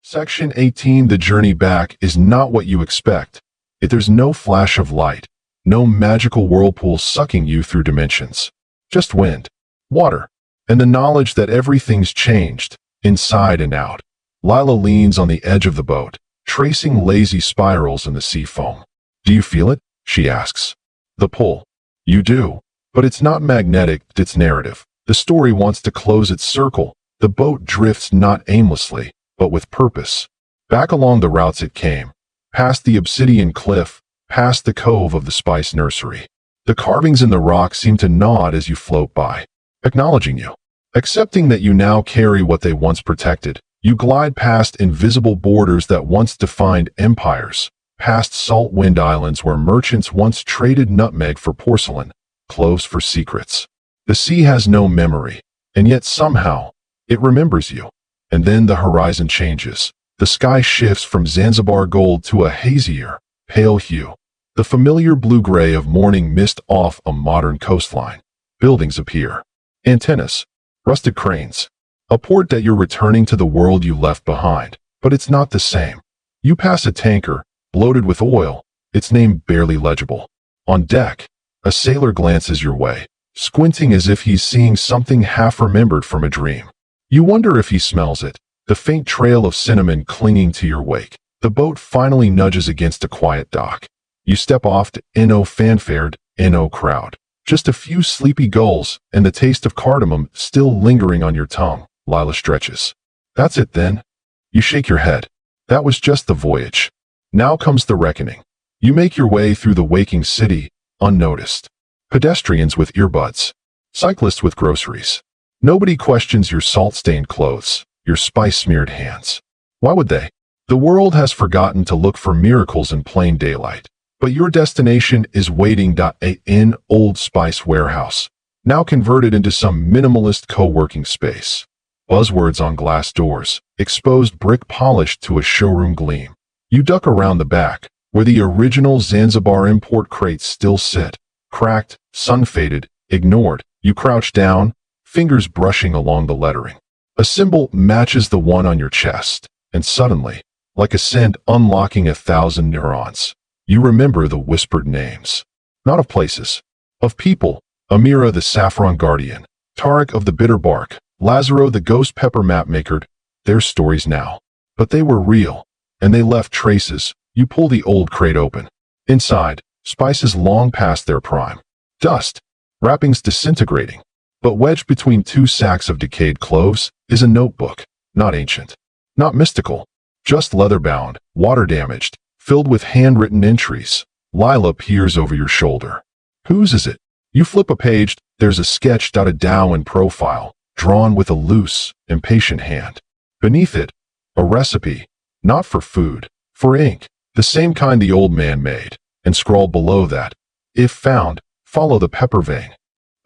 Section 18. The journey back is not what you expect. There's no flash of light, no magical whirlpool sucking you through dimensions. Just wind, water, and the knowledge that everything's changed, inside and out. Lila leans on the edge of the boat, tracing lazy spirals in the sea foam. Do you feel it? She asks. The pull. You do. But it's not magnetic, it's narrative. The story wants to close its circle. The boat drifts not aimlessly, but with purpose. Back along the routes it came, past the obsidian cliff, past the cove of the spice nursery. The carvings in the rock seem to nod as you float by, acknowledging you. Accepting that you now carry what they once protected, you glide past invisible borders that once defined empires, past salt wind islands where merchants once traded nutmeg for porcelain, cloves for secrets. The sea has no memory, and yet somehow, it remembers you. And then the horizon changes. The sky shifts from Zanzibar gold to a hazier, pale hue. The familiar blue-gray of morning mist off a modern coastline. Buildings appear. Antennas. Rusted cranes. A port that you're returning to the world you left behind. But it's not the same. You pass a tanker, loaded with oil, its name barely legible. On deck, a sailor glances your way, squinting as if he's seeing something half-remembered from a dream. You wonder if he smells it, the faint trail of cinnamon clinging to your wake. The boat finally nudges against a quiet dock. You step off to no fanfared, no crowd. Just a few sleepy gulls and the taste of cardamom still lingering on your tongue. Lila stretches. That's it then? You shake your head. That was just the voyage. Now comes the reckoning. You make your way through the waking city, unnoticed. Pedestrians with earbuds. Cyclists with groceries. Nobody questions your salt-stained clothes, your spice-smeared hands. Why would they? The world has forgotten to look for miracles in plain daylight. But your destination is waiting. An old spice warehouse, now converted into some minimalist co-working space. Buzzwords on glass doors, exposed brick polished to a showroom gleam. You duck around the back, where the original Zanzibar import crates still sit, cracked, sun-faded, ignored. You crouch down, fingers brushing along the lettering. A symbol matches the one on your chest, and suddenly, like a scent unlocking 1,000 neurons, you remember the whispered names. Not of places, of people. Amira the saffron guardian, Tariq of the bitter bark, Lazaro the ghost pepper mapmaker. Their stories now. But they were real, and they left traces. You pull the old crate open. Inside, spices long past their prime. Dust, wrappings disintegrating. But wedged between two sacks of decayed cloves is a notebook, not ancient, not mystical, just leather-bound, water-damaged, filled with handwritten entries. Lila peers over your shoulder. Whose is it? You flip a page. There's a sketch. A dhow in profile, drawn with a loose, impatient hand. Beneath it, a recipe, not for food, for ink, the same kind the old man made, and scrawled below that, if found, follow the pepper vein.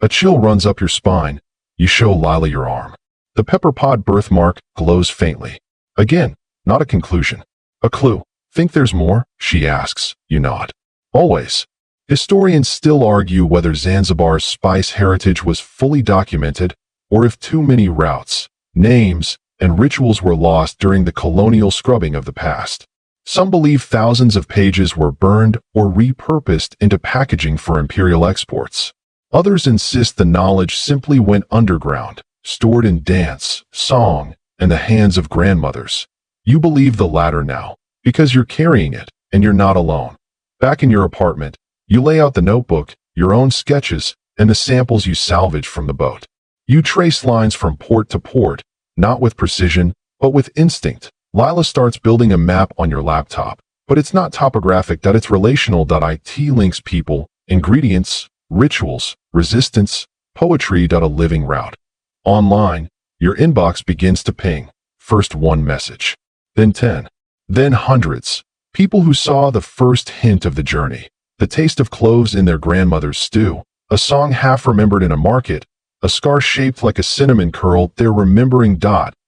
A chill runs up your spine. You show Lila your arm. The pepper pod birthmark glows faintly. Again, not a conclusion. A clue. Think there's more? She asks. You nod. Always. Historians still argue whether Zanzibar's spice heritage was fully documented, or if too many routes, names, and rituals were lost during the colonial scrubbing of the past. Some believe thousands of pages were burned or repurposed into packaging for imperial exports. Others insist the knowledge simply went underground, stored in dance, song, and the hands of grandmothers. You believe the latter now, because you're carrying it, and you're not alone. Back in your apartment, you lay out the notebook, your own sketches, and the samples you salvage from the boat. You trace lines from port to port, not with precision, but with instinct. Lila starts building a map on your laptop, but it's not topographic. It's relational. It links people, ingredients, rituals, resistance, poetry. A living route. Online, your inbox begins to ping. First one message, then 10, then hundreds. People who saw the first hint of the journey, the taste of cloves in their grandmother's stew, a song half remembered in a market, a scar shaped like a cinnamon curl. They're remembering.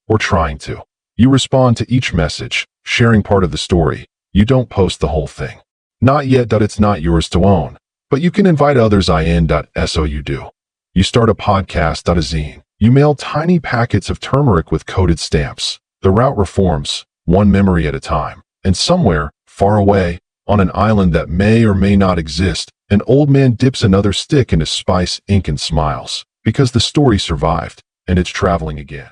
Or trying to. You respond to each message, sharing part of the story. You don't post the whole thing. Not yet. It's not yours to own. But you can invite others in. So you do. You start a podcast. A zine. You mail tiny packets of turmeric with coded stamps. The route reforms, one memory at a time. And somewhere, far away, on an island that may or may not exist, an old man dips another stick into spice ink and smiles. Because the story survived, and it's traveling again.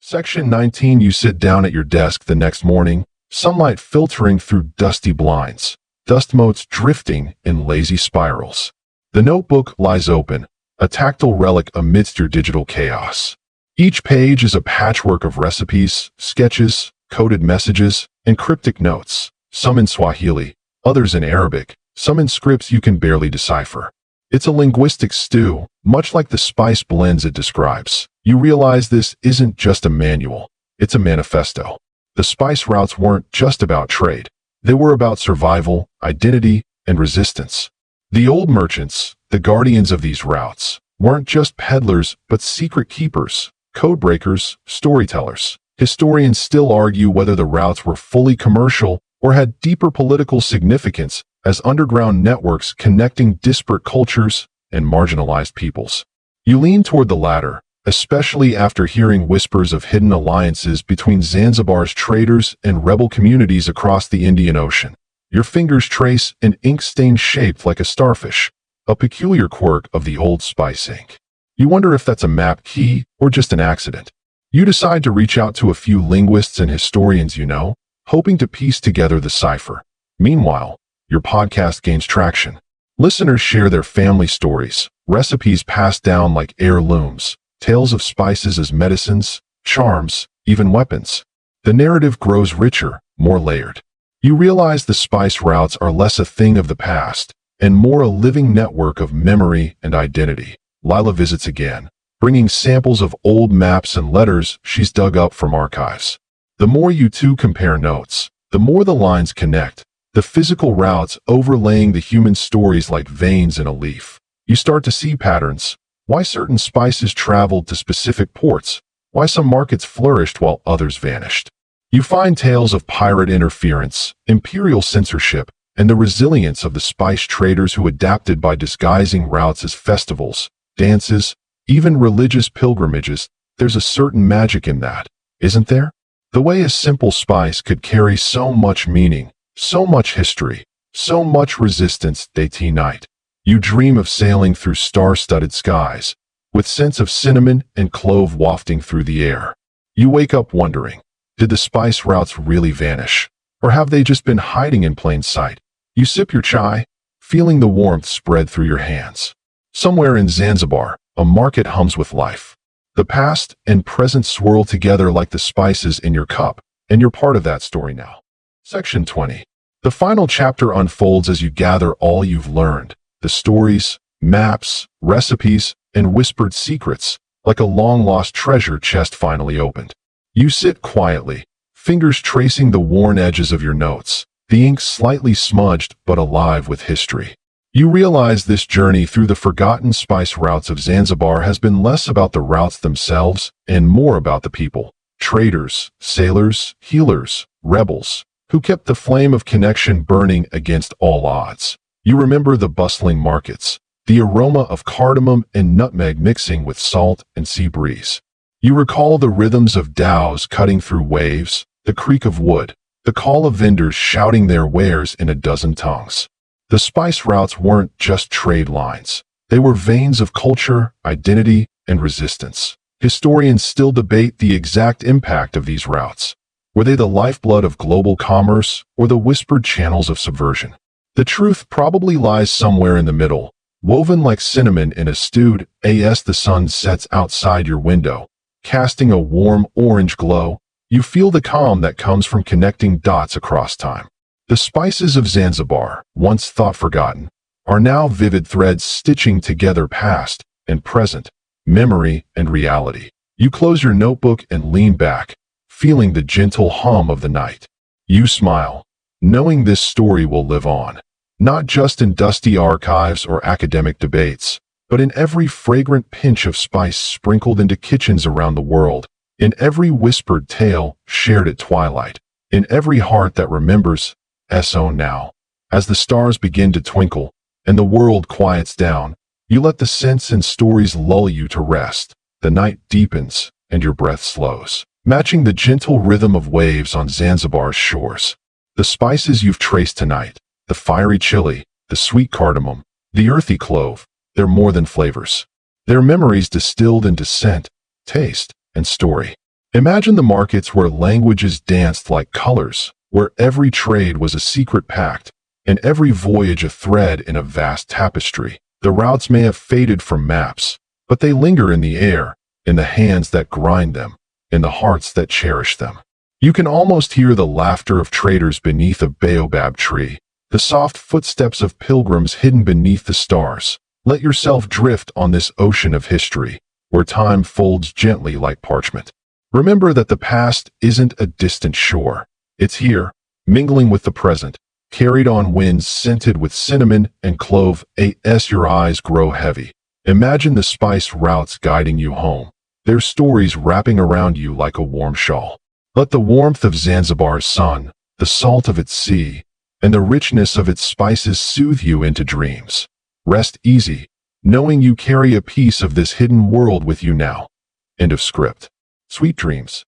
Section 19. You sit down at your desk the next morning, sunlight filtering through dusty blinds, dust motes drifting in lazy spirals. The notebook lies open, a tactile relic amidst your digital chaos. Each page is a patchwork of recipes, sketches, coded messages, and cryptic notes, some in Swahili, others in Arabic, some in scripts you can barely decipher. It's a linguistic stew, much like the spice blends it describes. You realize this isn't just a manual, it's a manifesto. The spice routes weren't just about trade. They were about survival, identity, and resistance. The old merchants, the guardians of these routes, weren't just peddlers but secret keepers, codebreakers, storytellers. Historians still argue whether the routes were fully commercial or had deeper political significance as underground networks connecting disparate cultures and marginalized peoples. You lean toward the latter, especially after hearing whispers of hidden alliances between Zanzibar's traders and rebel communities across the Indian Ocean. Your fingers trace an ink stain shaped like a starfish, a peculiar quirk of the old spice ink. You wonder if that's a map key or just an accident. You decide to reach out to a few linguists and historians you know, hoping to piece together the cipher. Meanwhile, your podcast gains traction. Listeners share their family stories, recipes passed down like heirlooms, tales of spices as medicines, charms, even weapons. The narrative grows richer, more layered. You realize the spice routes are less a thing of the past and more a living network of memory and identity. Lila visits again, bringing samples of old maps and letters she's dug up from archives. The more you two compare notes, the more the lines connect, the physical routes overlaying the human stories like veins in a leaf. You start to see patterns, why certain spices traveled to specific ports, why some markets flourished while others vanished. You find tales of pirate interference, imperial censorship, and the resilience of the spice traders who adapted by disguising routes as festivals, dances, even religious pilgrimages. There's a certain magic in that, isn't there? The way a simple spice could carry so much meaning, so much history, so much resistance. Day to night, you dream of sailing through star-studded skies, with scents of cinnamon and clove wafting through the air. You wake up wondering, did the spice routes really vanish? Or have they just been hiding in plain sight? You sip your chai, feeling the warmth spread through your hands. Somewhere in Zanzibar, a market hums with life. The past and present swirl together like the spices in your cup, and you're part of that story now. Section 20. The final chapter unfolds as you gather all you've learned, the stories, maps, recipes, and whispered secrets, like a long-lost treasure chest finally opened. You sit quietly, fingers tracing the worn edges of your notes, the ink slightly smudged but alive with history. You realize this journey through the forgotten spice routes of Zanzibar has been less about the routes themselves and more about the people, traders, sailors, healers, rebels, who kept the flame of connection burning against all odds. You remember the bustling markets, the aroma of cardamom and nutmeg mixing with salt and sea breeze. You recall the rhythms of dhows cutting through waves, the creak of wood, the call of vendors shouting their wares in a dozen tongues. The spice routes weren't just trade lines. They were veins of culture, identity, and resistance. Historians still debate the exact impact of these routes. Were they the lifeblood of global commerce or the whispered channels of subversion? The truth probably lies somewhere in the middle, woven like cinnamon in a stewed as the sun sets outside your window, casting a warm orange glow. You feel the calm that comes from connecting dots across time. The spices of Zanzibar, once thought forgotten, are now vivid threads stitching together past and present, memory and reality. You close your notebook and lean back, feeling the gentle hum of the night. You smile, knowing this story will live on, not just in dusty archives or academic debates, but in every fragrant pinch of spice sprinkled into kitchens around the world, in every whispered tale shared at twilight, in every heart that remembers S.O. now. As the stars begin to twinkle and the world quiets down, you let the scents and stories lull you to rest. The night deepens and your breath slows, matching the gentle rhythm of waves on Zanzibar's shores. The spices you've traced tonight, the fiery chili, the sweet cardamom, the earthy clove, they're more than flavors. They're memories distilled into scent, taste, and story. Imagine the markets where languages danced like colors, where every trade was a secret pact, and every voyage a thread in a vast tapestry. The routes may have faded from maps, but they linger in the air, in the hands that grind them, in the hearts that cherish them. You can almost hear the laughter of traders beneath a baobab tree, the soft footsteps of pilgrims hidden beneath the stars. Let yourself drift on this ocean of history, where time folds gently like parchment. Remember that the past isn't a distant shore. It's here, mingling with the present, carried on winds scented with cinnamon and clove. As your eyes grow heavy, imagine the spice routes guiding you home, their stories wrapping around you like a warm shawl. Let the warmth of Zanzibar's sun, the salt of its sea, and the richness of its spices soothe you into dreams. Rest easy, knowing you carry a piece of this hidden world with you now. End of script. Sweet dreams.